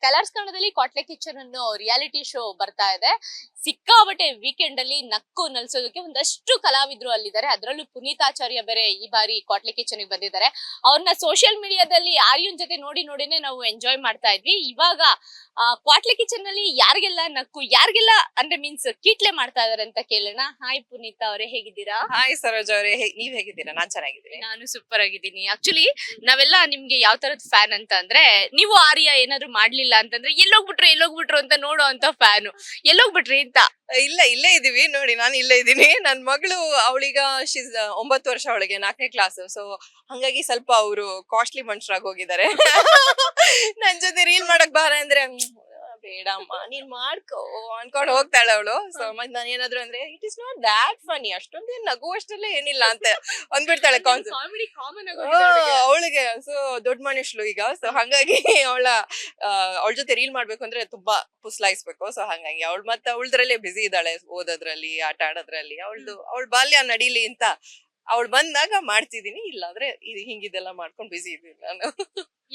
Colours ಕನ್ನಡದಲ್ಲಿ ಕ್ವಾಟ್ಲೆ kitchen ಅನ್ನೋ reality show ಬರ್ತಾ ಇದೆ. ಸಿಕ್ಕಾಬಟ್ಟೆ ವೀಕೆಂಡ್ ಅಲ್ಲಿ ನಕ್ಕು ನಲ್ಸೋದಕ್ಕೆ ಒಂದಷ್ಟು ಕಲಾವಿದ್ರು ಅಲ್ಲಿದ್ದಾರೆ. ಅದರಲ್ಲೂ ಪುನೀತಾಚಾರ್ಯ ಬೇರೆ ಈ ಬಾರಿ ಕ್ವಾಟ್ಲೆ ಕಿಚನ್ ಬಂದಿದ್ದಾರೆ. ಅವ್ರನ್ನ ಸೋಷಿಯಲ್ ಮೀಡಿಯಾದಲ್ಲಿ ಆರ್ಯನ್ ಜೊತೆ ನೋಡಿನೇ ನಾವು ಎಂಜಾಯ್ ಮಾಡ್ತಾ ಇದ್ವಿ. ಇವಾಗ ಕ್ವಾಟ್ಲೆ ಕಿಚನ್ ನಲ್ಲಿ ಯಾರಿಗೆಲ್ಲ ನಕ್ಕು, ಯಾರಿಗೆಲ್ಲ ಅಂದ್ರೆ ಮೀನ್ಸ್ ಕೀಟ್ಲೆ ಮಾಡ್ತಾ ಇದಾರೆ ಅಂತ ಕೇಳೋಣ. ಹಾಯ್ ಪುನೀತಾ ಅವರೇ, ಹೇಗಿದ್ದೀರಾ? ಹಾಯ್ ಸರೋಜ್ ಅವರೇ, ನೀವ್ ಹೇಗಿದ್ದೀರಾ? ನಾನ್ ಚೆನ್ನಾಗಿದ್ದೀನಿ. ನಾನು ಸೂಪರ್ ಆಗಿದ್ದೀನಿ. ಆಕ್ಚುಲಿ ನಾವೆಲ್ಲ ನಿಮ್ಗೆ ಯಾವ ತರದ ಫ್ಯಾನ್ ಅಂತ ಅಂದ್ರೆ, ನೀವು ಆರ್ಯ ಏನಾದ್ರು ಮಾಡ್ಲಿಲ್ಲ ಅಂತಂದ್ರೆ ಎಲ್ಲೋಗ್ಬಿಟ್ರು ಅಂತ ನೋಡೋ ಅಂತ ಫ್ಯಾನು. ಎಲ್ಲೋಗ್ಬಿಟ್ರಿ ಅಂತ? ಇಲ್ಲೇ ಇದೀವಿ ನೋಡಿ, ನಾನು ಇಲ್ಲೇ ಇದ್ದೀನಿ. ನನ್ ಮಗಳು ಅವಳೀಗ 9 ವರ್ಷ, ಅವಳಿಗೆ 4ನೇ ಕ್ಲಾಸ್. ಸೊ ಹಂಗಾಗಿ ಸ್ವಲ್ಪ ಅವರು ಕಾಸ್ಟ್ಲಿ ಮನುಷ್ಯರಾಗಿ ಹೋಗಿದ್ದಾರೆ. ನನ್ ಜೊತೆ ರೀಲ್ ಮಾಡಕ್ ಬಾರ ಅಂದ್ರೆ ಬೇಡಮ್ಮ ನೀನ್ ಮಾಡ್ಕೋ ಅನ್ಕೊಂಡ್ ಹೋಗ್ತಾಳೆ ಅವಳು. ಸೊ ಮತ್ ನಾನು ಏನಾದ್ರು ಅಂದ್ರೆ it is not that funny, ಅಷ್ಟೊಂದೇನ್ ನಗುವಷ್ಟೆಲ್ಲ ಏನಿಲ್ಲ ಅಂತ ಅಂದ್ಬಿಡ್ತಾಳೆ. ಕಾಮಿಡಿ ಕಾಮನ್ ಅವಳಿಗೆ ಸೊ ದೊಡ್ಡ ಮನುಷ್ಯಳು ಈಗ. ಸೊ ಹಂಗಾಗಿ ಅವಳ ಜೊತೆ ರೀಲ್ ಮಾಡ್ಬೇಕು ಅಂದ್ರೆ ತುಂಬಾ ಪುಸ್ಲಾಯಿಸ್ಬೇಕು. ಸೊ ಹಂಗಾಗಿ ಅವಳು ಮತ್ತೆ ಅವಳದ್ರಲ್ಲೇ ಬಿಸಿ ಇದ್ದಾಳೆ, ಓದೋದ್ರಲ್ಲಿ, ಆಟ ಆಡೋದ್ರಲ್ಲಿ. ಅವಳ ಬಾಲ್ಯ ನಡೀಲಿ ಅಂತ ಅವಳು ಬಂದಾಗ ಮಾಡ್ತಿದೀನಿ. ಇಲ್ಲಾಂದ್ರೆ ಹಿಂಗಿದೆಲ್ಲ ಮಾಡ್ಕೊಂಡ್ ಬಿಸಿ ಇದೀನಿ ನಾನು.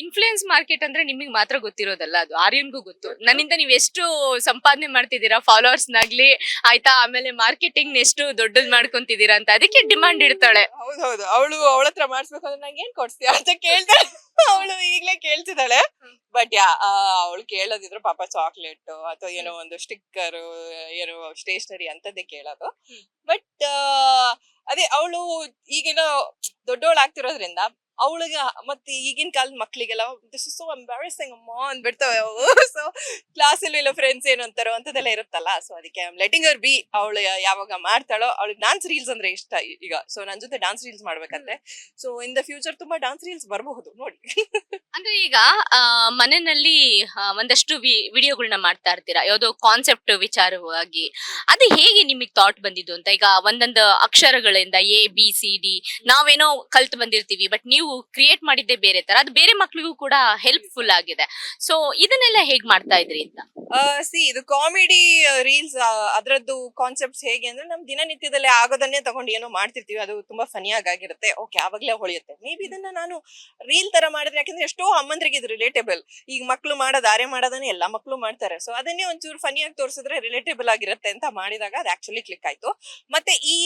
ಇನ್ಫ್ಲೂಯೆನ್ಸ್ ಮಾರ್ಕೆಟ್ ಅಂದ್ರೆ ನಿಮಗೆ ಮಾತ್ರ ಗೊತ್ತಿರೋದಲ್ಲ, ಅದು ಆರ್ಯನ್ಗೂ ಗೊತ್ತು. ನನ್ನಿಂದ ನೀವ್ ಎಷ್ಟು ಸಂಪಾದನೆ ಮಾಡ್ತಿದ್ದೀರಾ, ಫಾಲೋವರ್ಸ್ ನಾಗ್ಲಿ ಆಯ್ತಾ, ಆಮೇಲೆ ಮಾರ್ಕೆಟಿಂಗ್ ಎಷ್ಟು ದೊಡ್ಡದ್ ಮಾಡ್ಕೊಂತಿದ್ದೀರಾ ಅಂತ. ಅದಕ್ಕೆ ಡಿಮಾಂಡ್ ಇಡ್ತಾಳೆ. ಹೌದೌದು, ಅವಳ ಹತ್ರ ಮಾಡ್ಸ್ಬೇಕಂದ್ರೆ ನಂಗೆ ಏನ್ ಕೊಡ್ಸ್ತೀಯ ಅಂತ ಕೇಳ್ತಾಳೆ. ಅವಳು ಈಗ್ಲೇ ಕೇಳ್ತಿದ್ದಾಳೆ. ಬಟ್ ಅವಳು ಕೇಳೋದಿದ್ರು ಪಾಪ ಚಾಕ್ಲೇಟ್ ಅಥವಾ ಏನೋ ಒಂದು ಸ್ಟಿಕ್ಕರ್, ಏನೋ ಸ್ಟೇಷನರಿ ಅಂತದ್ದೇ ಕೇಳೋದು. ಬಟ್ ಅದೇ ಅವಳು ಈಗಿನ ದೊಡ್ಡವಳು ಆಗ್ತಿರೋದ್ರಿಂದ ಅವಳಿಗೆ ಮತ್ತೆ ಈಗಿನ ಕಾಲದ ಮಕ್ಳಿಗೆಲ್ಲ ದಿಸ್ ಇಸ್ ಸೋ ಎಂಬಾರಸಿಂಗ್ ಅಮ್ಮ ಅಂದ್ಬಿಡ್ತಾವೆ ಅವು. ಸೊ ಕ್ಲಾಸಲ್ಲಿ ಇಲ್ಲ ಫ್ರೆಂಡ್ಸ್ ಏನಂತಾರೋ ಅಂತದೆಲ್ಲ ಇರುತ್ತಲ್ಲ. ಸೊ ಅದಕ್ಕೆ ಲೆಟಿಂಗ್ ಅವರ್ ಬಿ. ಅವಳು ಯಾವಾಗ ಮಾಡ್ತಾಳೋ, ಅವಳಿಗೆ ಡಾನ್ಸ್ ರೀಲ್ಸ್ ಅಂದ್ರೆ ಇಷ್ಟ ಈಗ. ಸೊ ನನ್ ಜೊತೆ ಡಾನ್ಸ್ ರೀಲ್ಸ್ ಮಾಡ್ಬೇಕಂತೆ. ಸೊ ಇನ್ ದ ಫ್ಯೂಚರ್ ತುಂಬಾ ಡಾನ್ಸ್ ರೀಲ್ಸ್ ಬರಬಹುದು ನೋಡಿ. ಅಂದ್ರೆ ಈಗ ಮನೆಯಲ್ಲಿ ಒಂದಷ್ಟು ವಿಡಿಯೋಗಳನ್ನ ಮಾಡ್ತಾ ಇರ್ತೀರಾ, ಯಾವ್ದೋ ಕಾನ್ಸೆಪ್ಟ್ ವಿಚಾರವಾಗಿ. ಅದು ಹೇಗೆ ನಿಮಗೆ ಥಾಟ್ ಬಂದಿದ್ದು ಅಂತ? ಈಗ ಒಂದೊಂದು ಅಕ್ಷರಗಳಿಂದ ABCD ನಾವೇನೋ ಕಲ್ತು ಬಂದಿರ್ತೀವಿ, ಬಟ್ ನೀವು ಕ್ರಿಯೇಟ್ ಮಾಡಿದ್ದೆ ಬೇರೆ ತರ, ಅದು ಬೇರೆ ಮಕ್ಳಿಗೂ ಕೂಡ ಹೆಲ್ಪ್ಫುಲ್ ಆಗಿದೆ. ಸೊ ಇದನ್ನೆಲ್ಲ ಹೇಗ್ ಮಾಡ್ತಾ ಇದ್ರಿ ಅಂತ? ಇದು ಕಾಮಿಡಿ ರೀಲ್ಸ್. ಅದ್ರದ್ದು ಕಾನ್ಸೆಪ್ಟ್ಸ್ ಹೇಗೆ ಅಂದ್ರೆ, ನಮ್ ದಿನನಿತ್ಯದಲ್ಲಿ ಆಗೋದನ್ನೇ ತಗೊಂಡು ಏನೋ ಮಾಡ್ತಿರ್ತೀವಿ, ಅದು ತುಂಬಾ ಫನಿಯಾಗಿ ಆಗಿರುತ್ತೆ. ಓಕೆ, ಆವಾಗ್ಲೇ ಹೊಳೆಯುತ್ತೆ. ಮೇ ಬಿ ಇದನ್ನ ನಾನು ರೀಲ್ ತರ ಮಾಡಿದ್ರೆ, ಯಾಕಂದ್ರೆ ಎಷ್ಟೋ ಅಮ್ಮಂದ್ರಿಗೆ ಇದು ರಿಲೇಟೇಬಲ್. ಈಗ ಮಕ್ಳು ಮಾಡೋದನ್ನೇ ಎಲ್ಲಾ ಮಕ್ಳು ಮಾಡ್ತಾರೆ. ಸೊ ಅದನ್ನೇ ಒಂಚೂರು ಫನಿಯಾಗಿ ತೋರಿಸಿದ್ರೆ ರಿಲೇಟೇಬಲ್ ಆಗಿರುತ್ತೆ ಅಂತ ಮಾಡಿದಾಗ ಅದು ಆಕ್ಚುಲಿ ಕ್ಲಿಕ್ ಆಯ್ತು. ಮತ್ತೆ ಈ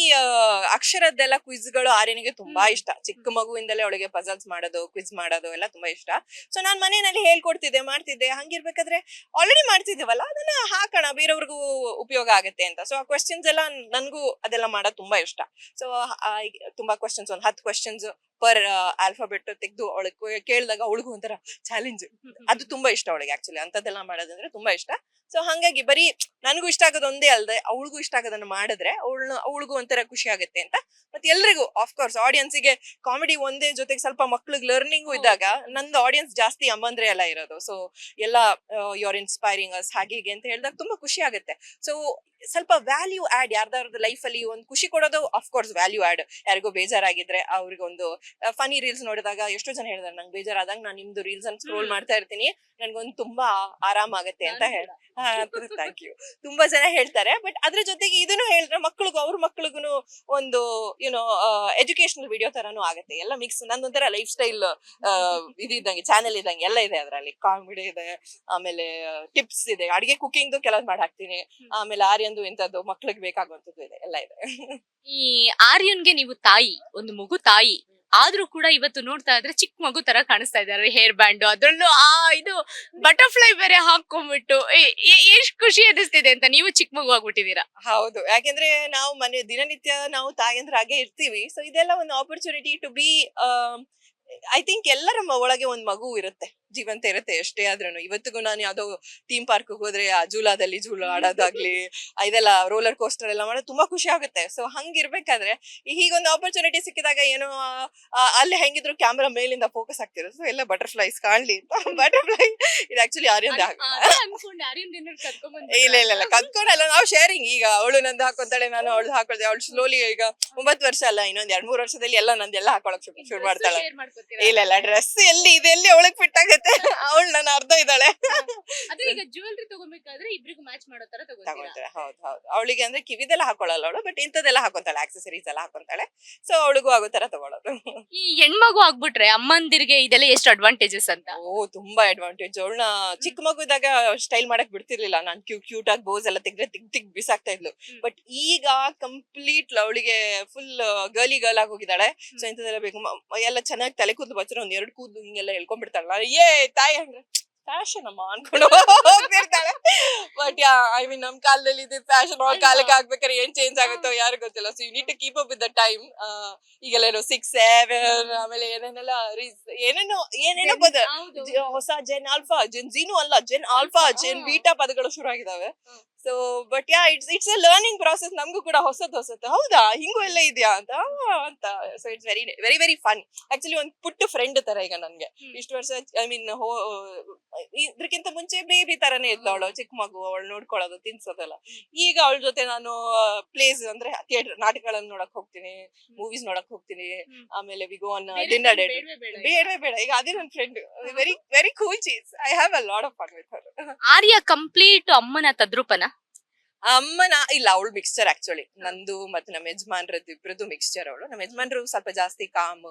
ಅಕ್ಷರದ್ದೆಲ್ಲ ಕ್ವಿಜ್ಗಳು ಆರ್ಯನಿಗೆ ತುಂಬಾ ಇಷ್ಟ. ಚಿಕ್ಕ ಮಗುವಿಂದಲೇ ಅವಳಿಗೆ ಪಜಲ್ಸ್ ಮಾಡೋದು, ಕ್ವಿಜ್ ಮಾಡೋದು ಎಲ್ಲ ತುಂಬಾ ಇಷ್ಟ. ಸೊ ನಾನ್ ಮನೆಯಲ್ಲಿ ಹೇಳ್ಕೊಡ್ತಿದ್ದೆ, ಮಾಡ್ತಿದ್ದೆ. ಹಂಗಿರ್ಬೇಕಾದ್ರೆ ಆಲ್ರೆಡಿ ಮಾಡ್ತಿದ್ದೇವಲ್ಲ, ಅದನ್ನ ಹಾಕೋಣ, ಬೇರೆಯವ್ರಿಗೂ ಉಪಯೋಗ ಆಗುತ್ತೆ ಅಂತ. ಸೊ ಆ ಕ್ವೆಶ್ಚನ್ಸ್ ಎಲ್ಲ ನನ್ಗೂ ಅದೆಲ್ಲ ಮಾಡೋದು ತುಂಬಾ ಇಷ್ಟ. ಸೊ ತುಂಬಾ ಕ್ವೆಶ್ಚನ್ಸ್, ಒಂದು 10 ಕ್ವೆಶ್ಚನ್ಸ್ ಪರ್ ಆಲ್ಫಾಬೆಟ್ ತೆಗೆದು ಅವಳಿಗೆ ಕೇಳಿದಾಗ ಅವಳಿಗೂ ಒಂಥರ ಚಾಲೆಂಜ್. ಅದು ತುಂಬಾ ಇಷ್ಟ ಅವಳಿಗೆ ಆಕ್ಚುಲಿ. ಅಂತದೆಲ್ಲ ಮಾಡೋದಂದ್ರೆ ತುಂಬಾ ಇಷ್ಟ. ಸೊ ಹಂಗಾಗಿ ಬರೀ ನನಗೂ ಇಷ್ಟ ಆಗೋದು ಒಂದೇ ಅಲ್ಲದೆ ಅವಳಿಗೂ ಇಷ್ಟ ಆಗೋದನ್ನ ಮಾಡಿದ್ರೆ ಅವಳಿಗೂ ಒಂಥರ ಖುಷಿ ಆಗುತ್ತೆ ಅಂತ. ಮತ್ತೆ ಎಲ್ರಿಗೂ ಆಫ್ಕೋರ್ಸ್ ಆಡಿಯನ್ಸಿಗೆ ಕಾಮಿಡಿ ಒಂದೇ ಜೊತೆಗೆ ಸ್ವಲ್ಪ ಮಕ್ಳಿಗೆ ಲರ್ನಿಂಗು ಇದ್ದಾಗ, ನಂದು ಆಡಿಯನ್ಸ್ ಜಾಸ್ತಿ ಅಮ್ಮಂದ್ರೆ ಎಲ್ಲ ಇರೋದು. ಸೊ ಎಲ್ಲ ಯುವರ್ ಇನ್ಸ್ಪೈರಿಂಗ್ ಅಸ್ ಹಾಗೆ ಹೀಗೆ ಅಂತ ಹೇಳಿದಾಗ ತುಂಬಾ ಖುಷಿ ಆಗುತ್ತೆ. ಸೊ ಸ್ವಲ್ಪ ವ್ಯಾಲ್ಯೂ ಆಡ್, ಯಾರ್ದಾರ್ದು ಲೈಫ್ ಅಲ್ಲಿ ಒಂದು ಖುಷಿ ಕೊಡೋದು ಆಫ್ಕೋರ್ಸ್ ವ್ಯಾಲ್ಯೂ ಆಡ್. ಯಾರಿಗೂ ಬೇಜಾರಾಗಿದ್ರೆ ಅವ್ರಿಗೊಂದು ಫನಿ ರೀಲ್ಸ್ ನೋಡಿದಾಗ ಎಷ್ಟೋ ಜನ ಹೇಳಿದಾರೆ, ನಂಗೆ ಬೇಜಾರಾದಾಗ ನಾನು ನಿಮ್ದು ರೀಲ್ಸ್ ಅನ್ನು ಸ್ಕ್ರೋಲ್ ಮಾಡ್ತಾ ಇರ್ತೀನಿ, ನನ್ಗೊಂದು ತುಂಬಾ ಆರಾಮ ಆಗತ್ತೆ ಅಂತ ಹೇಳಿ. Thank you. ತುಂಬಾ ಜನ ಹೇಳ್ತಾರೆ. ಬಟ್ ಅದ್ರ ಜೊತೆಗೆ ಇದನ್ನು ಹೇಳಿದ್ರೆ ಅವ್ರ ಮಕ್ಳಿಗೂ ಒಂದು ಯುನೋ ಎಜುಕೇಶನಲ್ ವಿಡಿಯೋ ತರಾನು ಆಗತ್ತೆ. ಎಲ್ಲ ಮಿಕ್ಸ್. ನಂದೊಂಥರ ಲೈಫ್ ಸ್ಟೈಲ್ ಇದ್ದಂಗೆ ಚಾನೆಲ್ ಇದ್ದಂಗೆ ಎಲ್ಲ ಇದೆ. ಅದ್ರಲ್ಲಿ ಕಾಮಿಡಿ ಇದೆ, ಆಮೇಲೆ ಟಿಪ್ಸ್ ಇದೆ, ಅಡಿಗೆ ಕುಕಿಂಗ್ ಕೆಲವು ಮಾಡಿ ಹಾಕ್ತೀನಿ, ಆಮೇಲೆ ಆರ್ಯಂದು ಇಂಥದ್ದು ಮಕ್ಳಿಗೆ ಬೇಕಾಗುವಂಥದ್ದು ಇದೆ, ಎಲ್ಲ ಇದೆ. ಈ ಆರ್ಯನ್ಗೆ ನೀವು ತಾಯಿ, ಒಂದು ಮಗು ತಾಯಿ ಆದ್ರೂ ಕೂಡ ಇವತ್ತು ನೋಡ್ತಾ ಇದ್ರೆ ಚಿಕ್ಕ ಮಗು ತರ ಕಾಣಿಸ್ತಾ ಇದ್ದಾರೆ. ಹೇರ್ ಬ್ಯಾಂಡ್, ಅದ್ರಲ್ಲೂ ಇದು ಬಟರ್ಫ್ಲೈ ಬೇರೆ ಹಾಕೊಂಡ್ಬಿಟ್ಟು ಎಷ್ಟ್ ಖುಷಿ ಅನಿಸ್ತಿದೆ ಅಂತ. ನೀವು ಚಿಕ್ಕ ಮಗು ಆಗ್ಬಿಟ್ಟಿದೀರಾ. ಹೌದು, ಯಾಕೆಂದ್ರೆ ನಾವು ದಿನನಿತ್ಯ ನಾವು ತಾಯಂದ್ರ ಹಾಗೆ ಇರ್ತೀವಿ. ಸೊ ಇದೆಲ್ಲ ಒಂದು opportunity to be. I think ಎಲ್ಲರ ಒಳಗೆ ಒಂದ್ ಮಗು ಇರುತ್ತೆ, ಜೀವಂತ ಇರುತ್ತೆ ಎಷ್ಟೇ ಆದ್ರೂ. ಇವತ್ತಿಗೂ ನಾನು ಯಾವ್ದೋ ಥೀಮ್ ಪಾರ್ಕ್ ಹೋದ್ರೆ ಆ ಜೂಲಾದಲ್ಲಿ ಜೂಲ ಆಡೋದಾಗ್ಲಿ, ಇದೆಲ್ಲ ರೋಲರ್ ಕೋಸ್ಟರ್ ಎಲ್ಲ ಮಾಡೋದು ತುಂಬಾ ಖುಷಿ ಆಗುತ್ತೆ. ಸೊ ಹಂಗಿರ್ಬೇಕಾದ್ರೆ ಹೀಗೊಂದು ಆಪರ್ಚುನಿಟಿ ಸಿಕ್ಕಿದಾಗ ಏನೋ ಅಲ್ಲಿ ಹೆಂಗಿದ್ರು ಕ್ಯಾಮ್ರಾ ಮೇಲಿಂದ ಫೋಕಸ್ ಆಗ್ತಿರೋದು. ಸೊ ಎಲ್ಲ ಬಟರ್ಫ್ಲೈಸ್ ಕಾಣ್ಲಿ ಅಂತ. ಬಟರ್ಫ್ಲೈ ಇದು ಆಕ್ಚುಲಿ ಆರ್ಯನ್ ಇಲ್ಲ ಕದ್ಕೊಂಡಲ್ಲ, ನಾವು ಶೇರಿಂಗ್. ಈಗ ಅವಳು ನಂದು ಹಾಕೊಂತಾಳೆ, ನಾನು ಅವಳು ಹಾಕೊಳ್ತೇವೆ. ಅವಳು ಸ್ಲೋಲಿ ಈಗ 9 ವರ್ಷ ಅಲ್ಲ, ಇನ್ನೊಂದ್ 2-3 ವರ್ಷದಲ್ಲಿ ಎಲ್ಲ ನಂದೆಲ್ಲ ಹಾಕೊಳಕ್ ಶುರು ಮಾಡ್ತಾಳೆ. ಇಲ್ಲ ಡ್ರೆಸ್ ಎಲ್ಲಿ ಇದೆಲ್ಲಿ ಅವಳಿಗೆ ಫಿಟ್ ಆಗತ್ತೆ. ಅವಳು ನನ್ನ ಅರ್ಧ ಇದ್ದಾಳೆ. ಅದು ಈಗ ಜ್ಯುವೆಲ್ರಿ ತಗೋಬೇಕಾದ್ರೆ ಇಬ್ರಿಗೂ ಮ್ಯಾಚ್ ಮಾಡೋ ತರ ತಗೋತೀರಾ ತಗೊಂತಾಳೆ. ಹೌದು ಹೌದು. ಅವಳಿಗೆ ಅಂದ್ರೆ ಕಿವಿದೆಲ್ಲ ಹಾಕೊಳ್ಳಲ್ಲ ಅವಳು, ಬಟ್ ಇಂಥದೆಲ್ಲ ಹಾಕೊಂತಾಳೆ, ಆಕ್ಸೆಸರೀಸ್ ಎಲ್ಲ ಹಾಕೊಂತಾಳೆ. ಸೊ ಅವಳಿಗೂ ಆಗೋ ತರ ತಗೊಳ್ಳೋದು. ಈ ಹೆಣ್ಮಗು ಆಗ್ಬಿಟ್ರೆ ಅಮ್ಮಂದಿರಿಗೆ ಇದೆಲ್ಲ ಎಷ್ಟು ಅಡ್ವಾಂಟೇಜಸ್ ಅಂತ. ತುಂಬಾ ಅಡ್ವಾಂಟೇಜ್. ಅವಳನ್ನ ಚಿಕ್ಕ ಮಗುದಾಗ ಸ್ಟೈಲ್ ಮಾಡಕ್ ಬಿಡ್ತಿರ್ಲಿಲ್ಲ. ನಾನ್ ಕ್ಯೂಟ್ ಆಗಿ ಬೋಸ್ ಎಲ್ಲ ತೆಗ್ದ್ರೆ ತಿಗ್ ಬಿಸಾಕ್ತಾ ಇದ್ಲು. ಬಟ್ ಈಗ ಕಂಪ್ಲೀಟ್ ಅವಳಿಗೆ ಫುಲ್ ಗರ್ಲಿ ಗರ್ಲ್ ಆಗಿ ಹೋಗಿದ್ದಾಳೆ. ಸೊ ಇಂಥದೆಲ್ಲ ಬೇಕು. ಎಲ್ಲ ಚೆನ್ನಾಗಿ ತಲೆ ಕೂದಲು ಬಚ್ಚಿರೋ ಒಂದ್ 2 ಕೂದಲು ಹಿಂಗೆಲ್ಲ ಹೇಳ್ಕೊಂಡ್ಬಿಡ್ತಾಳ. ತಾಯಿ ಅಂದ್ರೆ ಫ್ಯಾಷನ್ ಅಮ್ಮ ಅನ್ಕೊಂಡು ಹೋಗ್ತಿರ್ತಾಳೆ. ಬಟ್ ಐ ಮೀನ್ ನಮ್ ಕಾಲದಲ್ಲಿ ಇದು ಫ್ಯಾಷನ್, ಅವ್ರ ಕಾಲಕ್ಕೆ ಆಗ್ಬೇಕಾದ್ರೆ ಏನ್ ಚೇಂಜ್ ಆಗುತ್ತೋ ಯಾರು ಗೊತ್ತಿಲ್ಲ. So you need to keep up with the time. ಈಗೆಲ್ಲ 6, 7 ಆಮೇಲೆ ಏನೇನೆಲ್ಲ ಏನೇನೋ ಹೊಸ ಜೆನ್ ಆಲ್ಫಾ, ಜೆನ್ ಝೀನು ಅಲ್ಲ, ಜೆನ್ ಆಲ್ಫಾ, ಜೆನ್ ಬೀಟಾ ಪದಗಳು ಶುರು ಆಗಿದಾವೆ. So but it's a learning process. ನಮಗೂ ಕೂಡ ಹೊಸದು ಹೌದಾ ಹಿಂಗೂ ಎಲ್ಲ ಇದೆಯಾ ಅಂತ. So it's very very very fun. Actually ಒಂದ್ ಪುಟ್ಟ ಫ್ರೆಂಡ್ ತರ ಈಗ ನನ್ಗೆ. ಇಷ್ಟು ವರ್ಷ ಐ ಮೀನ್ ಇದ್ರಕ್ಕಿಂತ ಮುಂಚೆ ಬೇಬಿ ತರನೇ ಇದ್ಲು ಅವಳು, ಚಿಕ್ಕ ಮಗು. ಅವಳು ನೋಡ್ಕೊಳ್ಳೋದು, ತಿನ್ಸೋದೆಲ್ಲ. ಈಗ ಅವಳ ಜೊತೆ ನಾನು ಪ್ಲೇಸ್ ಅಂದ್ರೆ ಥಿಯೇಟರ್, ನಾಟಕಗಳನ್ನ ನೋಡಕ್ ಹೋಗ್ತೀನಿ, ಮೂವೀಸ್ ನೋಡಕ್ ಹೋಗ್ತೀನಿ. ಆಮೇಲೆ we go on dinner date. ಬೇಡ ಈಗ ಅದೇ ನನ್ friend. Very very cool cheese. I have a lot of fun with her. Arya complete ಅಮ್ಮನ ತದ್ರೂಪನ. ಅಮ್ಮನ ಇಲ್ಲ, ಅವಳು ಮಿಕ್ಸ್ಚರ್ ಆಕ್ಚುಲಿ. ನಂದು ಮತ್ತೆ ನಮ್ಮ ಯಜಮಾನ್ರದ್ದು ಇಬ್ರದ್ದು ಮಿಕ್ಸ್ಚರ್ ಅವಳು. ನಮ್ಮ ಯಜಮಾನ್ರು ಸ್ವಲ್ಪ ಜಾಸ್ತಿ ಕಾಮ್,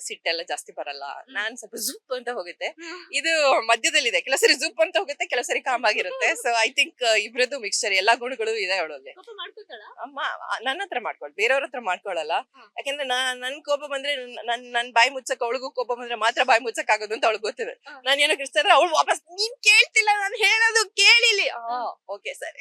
ಸಿಟ್ಟೆಲ್ಲ ಜಾಸ್ತಿ ಬರಲ್ಲ. ನಾನ್ ಸ್ವಲ್ಪ ಜುಪ್ ಅಂತ ಹೋಗುತ್ತೆ. ಇದು ಮಧ್ಯದಲ್ಲಿದೆ, ಕೆಲವು ಸರಿ ಜುಪ್ ಅಂತ ಹೋಗುತ್ತೆ, ಕೆಲವು ಸರಿ ಕಾಮ್ ಆಗಿರುತ್ತೆ. ಸೊ ಐ ಥಿಂಕ್ ಇಬ್ರದ್ದು ಮಿಕ್ಸ್ಚರ್, ಎಲ್ಲಾ ಗುಣಗಳು ಇದೆ ಅವಳಲ್ಲಿ. ಅಮ್ಮ ನನ್ನ ಹತ್ರ ಮಾಡ್ಕೊಳ್, ಬೇರೆಯವ್ರ ಹತ್ರ ಮಾಡ್ಕೊಳಲ್ಲ. ಯಾಕಂದ್ರೆ ನನ್ ಕೋಪ ಬಂದ್ರೆ ನನ್ ಬಾಯಿ ಮುಚ್ಚಕ್, ಅವಳಿಗೂ ಕೋಪ ಬಂದ್ರೆ ಮಾತ್ರ ಬಾಯಿ ಮುಚ್ಚಕ್ ಆಗೋದು ಅಂತ ಅವಳು ಗೊತ್ತಿದೆ. ನಾನು ಏನೋ ಕಿರ್ಸಿದ್ರೆ ಅವಳು ವಾಪಸ್ ನೀನ್ ಕೇಳ್ತಿಲ್ಲ, ನಾನು ಹೇಳೋದು ಕೇಳಿಲಿ, ಓಕೆ ಸರಿ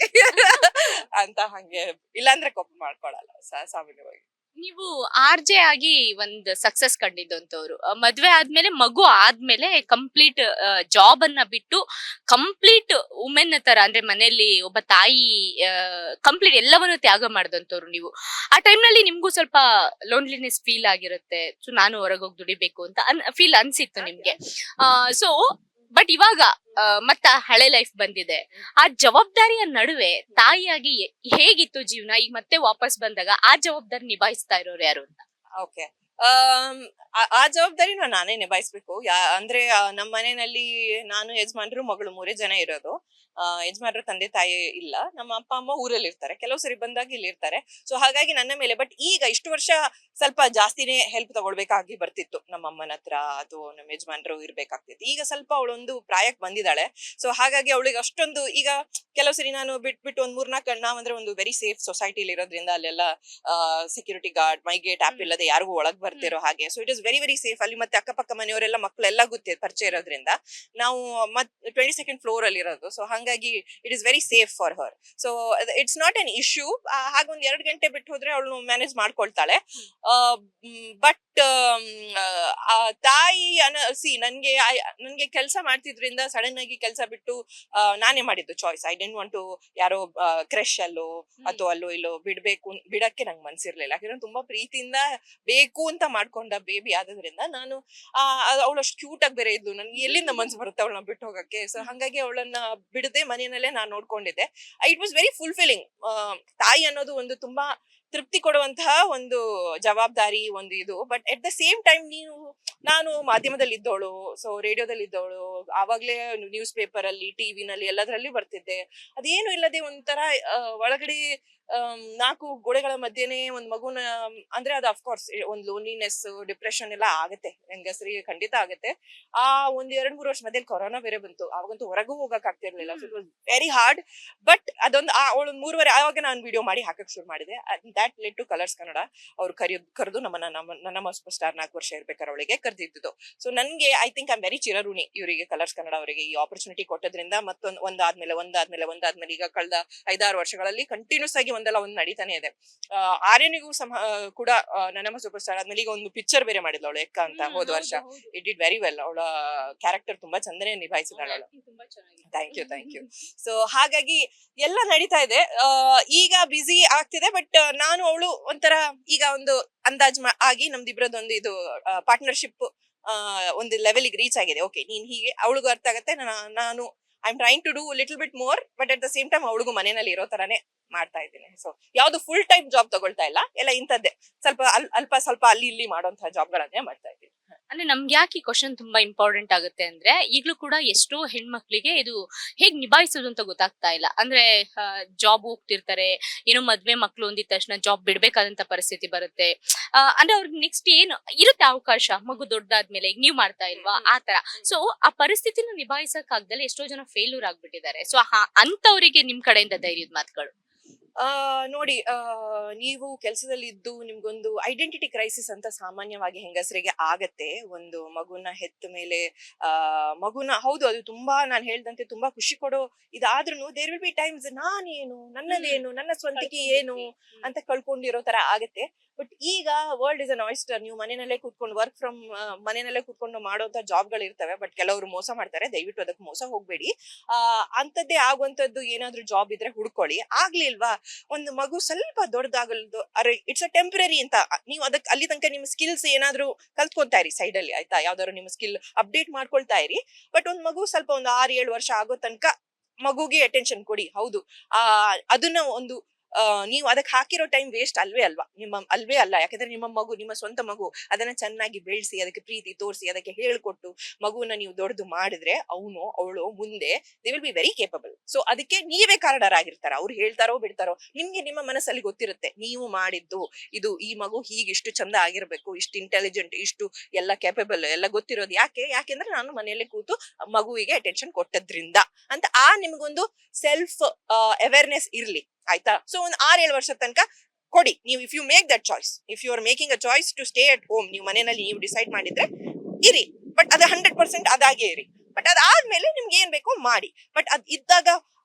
ಅಂತ. ಹಂಗೆ ಇಲ್ಲಾಂದ್ರೆ ಕೋಪ ಮಾಡ್ಕೊಳಲ್ಲ ಸಾಮಾನ್ಯವಾಗಿ. ನೀವು ಆರ್ಜೆ ಆಗಿ ಒಂದ್ ಸಕ್ಸಸ್ ಕಂಡಿದ್ದಂತವ್ರು, ಮದ್ವೆ ಆದ್ಮೇಲೆ ಮಗು ಆದ್ಮೇಲೆ ಕಂಪ್ಲೀಟ್ ಜಾಬ್ ಅನ್ನ ಬಿಟ್ಟು ಕಂಪ್ಲೀಟ್ ವುಮೆನ್ ತರ, ಅಂದ್ರೆ ಮನೆಯಲ್ಲಿ ಒಬ್ಬ ತಾಯಿ ಕಂಪ್ಲೀಟ್ ಎಲ್ಲವನ್ನು ತ್ಯಾಗ ಮಾಡಿದಂತವ್ರು ನೀವು. ಆ ಟೈಮ್ ನಲ್ಲಿ ನಿಮ್ಗೂ ಸ್ವಲ್ಪ ಲೋನ್ಲಿನೆಸ್ ಫೀಲ್ ಆಗಿರುತ್ತೆ. ಸೊ ನಾನು ಹೊರಗೋಗಿ ದುಡಿಬೇಕು ಅಂತ ಫೀಲ್ ಅನ್ಸಿತ್ತು ನಿಮ್ಗೆ. ಸೊ ಬಟ್ ಇವಾಗ ಮತ್ತ ಹಳೆ ಲೈಫ್ ಬಂದಿದೆ. ಆ ಜವಾಬ್ದಾರಿಯ ನಡುವೆ ತಾಯಿಯಾಗಿ ಹೇಗಿತ್ತು ಜೀವನ? ಈಗ ಮತ್ತೆ ವಾಪಸ್ ಬಂದಾಗ ಆ ಜವಾಬ್ದಾರಿ ನಿಭಾಯಿಸ್ತಾ ಇರೋರು ಯಾರು ಅಂತ? ಓಕೆ, ಆ ಜವಾಬ್ದಾರಿನ ನಾನೇ ನಿಭಾಯಿಸ್ಬೇಕು. ಅಂದ್ರೆ ನಮ್ಮ ಮನೆಯಲ್ಲಿ ನಾನು, ಯಜಮಾನ್ರು, ಮಗಳು 3 ಜನ ಇರೋದು. ಯಜಮಾನ್ರು ತಂದೆ ತಾಯಿ ಇಲ್ಲ. ನಮ್ಮ ಅಪ್ಪ ಅಮ್ಮ ಊರಲ್ಲಿ ಇರ್ತಾರೆ, ಕೆಲವು ಸರಿ ಬಂದಾಗ ಇಲ್ಲಿ ಇರ್ತಾರೆ. ಸೊ ಹಾಗಾಗಿ ನನ್ನ ಮೇಲೆ. ಬಟ್ ಈಗ ಇಷ್ಟು ವರ್ಷ ಸ್ವಲ್ಪ ಜಾಸ್ತಿನೇ ಹೆಲ್ಪ್ ತಗೊಳ್ಬೇಕಾಗಿ ಬರ್ತಿತ್ತು ನಮ್ಮ ಅಮ್ಮನ ಹತ್ರ, ಅದು ನಮ್ಮ ಯಜಮಾನ್ರು ಇರ್ಬೇಕಾಗ್ತಿತ್ತು. ಈಗ ಸ್ವಲ್ಪ ಅವಳೊಂದು ಪ್ರಾಯಕ್ಕೆ ಬಂದಿದ್ದಾಳೆ. ಸೊ ಹಾಗಾಗಿ ಅವಳಿಗೆ ಅಷ್ಟೊಂದು ಈಗ ಕೆಲವು ಸರಿ ನಾನು ಬಿಟ್ಬಿಟ್ಟು ಒಂದ್ 3-4 ನಾವಂದ್ರೆ ಒಂದು ವೆರಿ ಸೇಫ್ ಸೊಸೈಟಿಲಿ ಇರೋದ್ರಿಂದ ಅಲ್ಲೆಲ್ಲ ಸೆಕ್ಯೂರಿಟಿ ಗಾರ್ಡ್, ಮೈ ಗೇಟ್ ಆಪ್ ಇಲ್ಲದೆ ಯಾರಿಗೂ ಒಳಗ್ ಬರ್ತಿರೋ ಹಾಗೆ. So it is very very safe ಅಲ್ಲಿ. ಮತ್ತೆ ಅಕ್ಕಪಕ್ಕ ಮನೆಯವರೆಲ್ಲ ಮಕ್ಕಳೆಲ್ಲ ಪರಿಚಯ ಇರೋದ್ರಿಂದ ನಾವು 22nd ಫ್ಲೋರ್ ಅಲ್ಲಿ ಇರೋದು. ಸೊ ಹಾಗಾಗಿ it is very safe for her. So it's not an issue. ಹಾಗೆ ಒಂದ್ 2 ಗಂಟೆ ಬಿಟ್ಟು ಹೋದ್ರೆ ಅವಳು ಮ್ಯಾನೇಜ್ ಮಾಡ್ಕೊಳ್ತಾಳೆ. ಬಟ್ ತಾಯಿ ನನ್ಗೆ ಕೆಲಸ ಮಾಡ್ತಿದ್ರಿಂದ ಸಡನ್ ಆಗಿ ಕೆಲಸ ಬಿಟ್ಟು ನಾನೇ ಮಾಡಿದ್ದು choice. I don't want to ಯಾರೋ ಕ್ರಶ್ ಅಲ್ಲೋ ಅಥವಾ ಅಲ್ಲೋ ಇಲ್ಲೋ ಬಿಡಕ್ಕೆ ನಂಗೆ ಮನ್ಸಿರ್ಲಿಲ್ಲ. ಯಾಕಂದ್ರೆ ತುಂಬಾ ಪ್ರೀತಿಯಿಂದ ಬೇಕು ಅಂತ ಮಾಡ್ಕೊಂಡ ಬೇಬಿ ಆದ್ರಿಂದ ನಾನು ಅವಳು ಅಷ್ಟು ಕ್ಯೂಟ್ ಆಗಿ ಬೇರೆ ಇದ್ಲು. ನನ್ಗೆ ಎಲ್ಲಿಂದ ಮನ್ಸು ಬರುತ್ತೆ ಅವಳನ್ನ ಬಿಟ್ಟು ಹೋಗಕ್ಕೆ. ಸೊ ಹಾಗಾಗಿ ಅವಳನ್ನ ಬಿಡದೆ ಮನೆಯಲ್ಲೇ ನಾನು ನೋಡ್ಕೊಂಡಿದ್ದೆ. It was very fulfilling. ತಾಯಿ ಅನ್ನೋದು ಒಂದು ತುಂಬಾ ತೃಪ್ತಿ ಕೊಡುವಂತಹ ಒಂದು ಜವಾಬ್ದಾರಿ, ಒಂದು ಇದು. But at the same time ನಾನು ಮಾಧ್ಯಮದಲ್ಲಿ ಇದ್ದವಳು, ಸೊ ರೇಡಿಯೋದಲ್ಲಿ ಇದ್ದವಳು, ಆವಾಗ್ಲೇ ನ್ಯೂಸ್ ಪೇಪರ್ ಅಲ್ಲಿ, ಟಿವಿನಲ್ಲಿ ಎಲ್ಲದರಲ್ಲಿ ಬರ್ತಿದ್ದೆ. ಅದೇನು ಇಲ್ಲದೆ ಒಂಥರ ಒಳಗಡೆ 4 ಗೋಡೆಗಳ ಮಧ್ಯೆನೆ ಒಂದ್ ಮಗುನ ಅಂದ್ರೆ ಅದು ಅಫ್ಕೋರ್ಸ್ ಒಂದ್ ಲೋನ್ಲಿನೆಸ್, ಡಿಪ್ರೆಷನ್ ಎಲ್ಲ ಆಗತ್ತೆ, ಹೆಂಗಸರಿಗೆ ಖಂಡಿತ ಆಗತ್ತೆ. ಆ ಒಂದ್ 2-3 ವರ್ಷ ಮಧ್ಯೆ ಕೊರೋನಾ ಬೇರೆ ಬಂತು. ಅವಾಗಂತೂ ಹೊರಗೂ ಹೋಗಕ್ ಆಗ್ತಿರ್ಲಿಲ್ಲ. So it was very hard. But ಅದೊಂದು ಅವಳು 3 ಆವಾಗ ನಾನು ವಿಡಿಯೋ ಮಾಡಿ ಹಾಕಕ್ ಶುರು ಮಾಡಿದೆ. That led to Colors Kannada. ಅವ್ರು ಕರೆದು ನಮ್ಮ ಸೂಪರ್ ಸ್ಟಾರ್ 4 ವರ್ಷ ಇರ್ಬೇಕಾದ್ರೆ ಅವಳಿಗೆ ಕರೆದಿದ್ದು. ಸೊ ನನ್ಗೆ I think I am very ಚಿರಋಣಿ ಇವರಿಗೆ, ಕಲರ್ಸ್ ಕನ್ನಡ ಅವರಿಗೆ ಈ ಆಪರ್ಚುನಿಟಿ ಕೊಟ್ಟದ್ರಿಂದ. ಮತ್ತೊಂದು ಒಂದಾದ್ಮೇಲೆ ಈಗ ಕಳೆದ 5-6 ವರ್ಷಗಳಲ್ಲಿ ಕಂಟಿನ್ಯೂಸ್ ಆಗಿ ಒಂದಲ್ಲ ಒಂದು ನಡೀತಾನೆ ಇದೆ. ಆರ್ಯನಿಗೂ ಕೂಡ ನಮ್ಮ ಸೂಪರ್ ಸ್ಟಾರ್ ಆದ್ಮೇಲೆ ಈಗ ಒಂದು ಪಿಕ್ಚರ್ ಬೇರೆ ಮಾಡಿದ್ಲು ಅವಳು, ಎಕ್ಕ ಅಂತ, ಹೋದ ವರ್ಷ. It did very well. ಅವಳ ಕ್ಯಾರೆಕ್ಟರ್ ತುಂಬಾ ಚಂದನೆ ನಿಭಾಯಿಸಿದಾಳೆ ಅವಳು. Thank you. ಸೊ ಹಾಗಾಗಿ ಎಲ್ಲ ನಡೀತಾ ಇದೆ. ಈಗ ಬಿಸಿ ಆಗ್ತಿದೆ. ಬಟ್ ನಾನು ಅವಳು ಒಂಥರ ಈಗ ಒಂದು ಅಂದಾಜ್ ಆಗಿ ನಮ್ದಿಬ್ರದೊಂದು ಇದು ಪಾರ್ಟ್ನರ್ಶಿಪ್ ಒಂದು ಲೆವೆಲ್ಗೆ ರೀಚ್ ಆಗಿದೆ. ಓಕೆ, ನೀನ್ ಹೀಗೆ, ಅವಳಿಗೂ ಅರ್ಥ ಆಗತ್ತೆ. ನಾನು I am trying to do little bit more. But at the same time ಅವಳಿಗೂ ಮನೆಯಲ್ಲಿ ಇರೋ ತರಾನೇ ಮಾಡ್ತಾ ಇದ್ದೀನಿ. ಸೊ ಯಾವ್ದು ಫುಲ್ ಟೈಮ್ ಜಾಬ್ ತಗೊಳ್ತಾ ಇಲ್ಲ, ಎಲ್ಲ ಇಂಥದ್ದೇ ಸ್ವಲ್ಪ ಸ್ವಲ್ಪ ಅಲ್ಲಿ ಇಲ್ಲಿ ಮಾಡುವಂತಹ ಜಾಬ್ಗಳನ್ನೇ ಮಾಡ್ತಾ ಇದ್ದೀನಿ. ಅಂದ್ರೆ ನಮ್ಗೆ ಯಾಕೆ ಈ ಕ್ವಶನ್ ತುಂಬಾ ಇಂಪಾರ್ಟೆಂಟ್ ಆಗುತ್ತೆ ಅಂದ್ರೆ ಈಗ್ಲೂ ಕೂಡ ಎಷ್ಟೋ ಹೆಣ್ಮಕ್ಳಿಗೆ ಇದು ಹೇಗ್ ನಿಭಾಯಿಸೋದು ಅಂತ ಗೊತ್ತಾಗ್ತಾ ಇಲ್ಲ. ಅಂದ್ರೆ ಜಾಬ್ ಹೋಗ್ತಿರ್ತಾರೆ, ಏನೋ ಮದ್ವೆ ಮಕ್ಳು ಒಂದಿದ ತಕ್ಷಣ ಜಾಬ್ ಬಿಡ್ಬೇಕಾದಂತ ಪರಿಸ್ಥಿತಿ ಬರುತ್ತೆ. ಅಂದ್ರೆ ಅವ್ರಿಗೆ ನೆಕ್ಸ್ಟ್ ಏನು ಇರುತ್ತೆ ಅವಕಾಶ, ಮಗು ದೊಡ್ಡದಾದ್ಮೇಲೆ ಈಗ ನೀವ್ ಮಾಡ್ತಾ ಇಲ್ವಾ ಆತರ. ಸೊ ಆ ಪರಿಸ್ಥಿತಿನ ನಿಭಾಯಿಸಕ್ ಆಗ್ದಲ್ಲಿ ಎಷ್ಟೋ ಜನ ಫೇಲ್ಯೂರ್ ಆಗ್ಬಿಟ್ಟಿದ್ದಾರೆ. ಸೊ ಅಂತವರಿಗೆ ನಿಮ್ ಕಡೆಯಿಂದ ಧೈರ್ಯದ ಮಾತುಗಳು. ನೋಡಿ, ನೀವು ಕೆಲಸದಲ್ಲಿ ಇದ್ದು ನಿಮ್ಗೊಂದು ಐಡೆಂಟಿಟಿ ಕ್ರೈಸಿಸ್ ಅಂತ ಸಾಮಾನ್ಯವಾಗಿ ಹೆಂಗಸರಿಗೆ ಆಗತ್ತೆ. ಒಂದು ಮಗುನ ಹೆತ್ತ ಮೇಲೆ ಮಗುನ, ಹೌದು ಅದು ತುಂಬಾ ನಾನು ಹೇಳ್ದಂತೆ ತುಂಬಾ ಖುಷಿ ಕೊಡೋ ಇದಾದ್ರೂ ದೇರ್ ವಿಲ್ ಬಿ ಟೈಮ್ಸ್ ನಾನೇನು, ನನ್ನದೇನು, ನನ್ನ ಸ್ವಂತಿಕೆ ಏನು ಅಂತ ಕಳ್ಕೊಂಡಿರೋ ತರ ಆಗತ್ತೆ. ಬಟ್ ಈಗ ವರ್ಲ್ಡ್ ಇಸ್ ಅನ್ ಆಯಿಸ್ಟರ್. ನೀವು ಮನೆಯಲ್ಲೇ ಕೂತ್ಕೊಂಡು ವರ್ಕ್ ಫ್ರಮ್ ಮನೆಯಲ್ಲೇ ಕೂತ್ಕೊಂಡು ಮಾಡೋಂತ ಜಾಬ್ಗಳು ಇರ್ತವೆ. ಬಟ್ ಕೆಲವರು ಮೋಸ ಮಾಡ್ತಾರೆ, ದಯವಿಟ್ಟು ಅದಕ್ಕೆ ಮೋಸ ಹೋಗ್ಬೇಡಿ. ಅಂತದ್ದೇ ಆಗುವಂತದ್ದು ಏನಾದ್ರೂ ಜಾಬ್ ಇದ್ರೆ ಹುಡ್ಕೊಳ್ಳಿ. ಆಗ್ಲಿಲ್ವಾ, ಒಂದು ಮಗು ಸ್ವಲ್ಪ ದೊಡ್ಡದಾಗಲ್ದು, ಅರೆ ಇಟ್ಸ್ ಅ ಟೆಂಪರರಿ ಅಂತ ನೀವು ಅದಕ್ಕೆ ಅಲ್ಲಿ ತನಕ ನಿಮ್ಮ ಸ್ಕಿಲ್ಸ್ ಏನಾದ್ರೂ ಕಲ್ತ್ಕೊತಾ ಇರಿ ಸೈಡ್ ಅಲ್ಲಿ, ಆಯ್ತಾ, ಯಾವ್ದಾದ್ರು ನಿಮ್ಮ ಸ್ಕಿಲ್ ಅಪ್ಡೇಟ್ ಮಾಡ್ಕೊಳ್ತಾ ಇರಿ. ಬಟ್ ಒಂದ್ ಮಗು ಸ್ವಲ್ಪ ಒಂದು 6-7 ವರ್ಷ ಆಗೋ ತನಕ ಮಗುಗೆ ಅಟೆನ್ಷನ್ ಕೊಡಿ. ಹೌದು, ಅದನ್ನ ಒಂದು ನೀವು ಅದಕ್ಕೆ ಹಾಕಿರೋ ಟೈಮ್ ವೇಸ್ಟ್ ಅಲ್ವೇ ಅಲ್ಲ. ಯಾಕಂದ್ರೆ ನಿಮ್ಮ ಮಗು, ನಿಮ್ಮ ಸ್ವಂತ ಮಗು, ಅದನ್ನ ಚೆನ್ನಾಗಿ ಬೆಳೆಸಿ, ಅದಕ್ಕೆ ಪ್ರೀತಿ ತೋರಿಸಿ, ಅದಕ್ಕೆ ಹೇಳ್ಕೊಟ್ಟು ಮಗುವನ್ನ ನೀವು ದೊಡ್ಡದು ಮಾಡಿದ್ರೆ ಅವಳು ಮುಂದೆ they will be very capable. So ಅದಕ್ಕೆ ನೀವೇ ಕಾರಣರಾಗಿರ್ತಾರ. ಅವ್ರು ಹೇಳ್ತಾರೋ ಬಿಡ್ತಾರೋ, ನಿಮ್ಗೆ ನಿಮ್ಮ ಮನಸ್ಸಲ್ಲಿ ಗೊತ್ತಿರುತ್ತೆ ನೀವು ಮಾಡಿದ್ದು ಇದು, ಈ ಮಗು ಹೀಗಿಷ್ಟು ಚಂದ ಆಗಿರ್ಬೇಕು, ಇಷ್ಟು ಇಂಟೆಲಿಜೆಂಟ್, ಇಷ್ಟು ಎಲ್ಲ ಕೇಪಬಲ್ ಎಲ್ಲ ಗೊತ್ತಿರೋದು ಯಾಕೆಂದ್ರೆ ನಾನು ಮನೆಯಲ್ಲೇ ಕೂತು ಮಗುವಿಗೆ ಅಟೆನ್ಷನ್ ಕೊಟ್ಟದ್ರಿಂದ ಅಂತ ನಿಮ್ಗೊಂದು ಸೆಲ್ಫ್ ಅವೇರ್ನೆಸ್ ಇರ್ಲಿ, ಆಯ್ತಾ. ಸೊ ಒಂದ್ 6-7 ವರ್ಷ ತನಕ ಕೊಡಿ ನೀವು. If you make that choice, if you are making a choice to stay at home, ನೀವು ಮನೆಯಲ್ಲಿ ನೀವು ಡಿಸೈಡ್ ಮಾಡಿದ್ರೆ ಇರಿ. ಬಟ್ ಅದು 100% ಅದಾಗೆ ಇರಿ. ಬಟ್ ಅದಾದ್ಮೇಲೆ ನಿಮ್ಗೆ ಏನ್ ಬೇಕೋ ಮಾಡಿ. ಬಟ್ ಇದ್ದಾಗ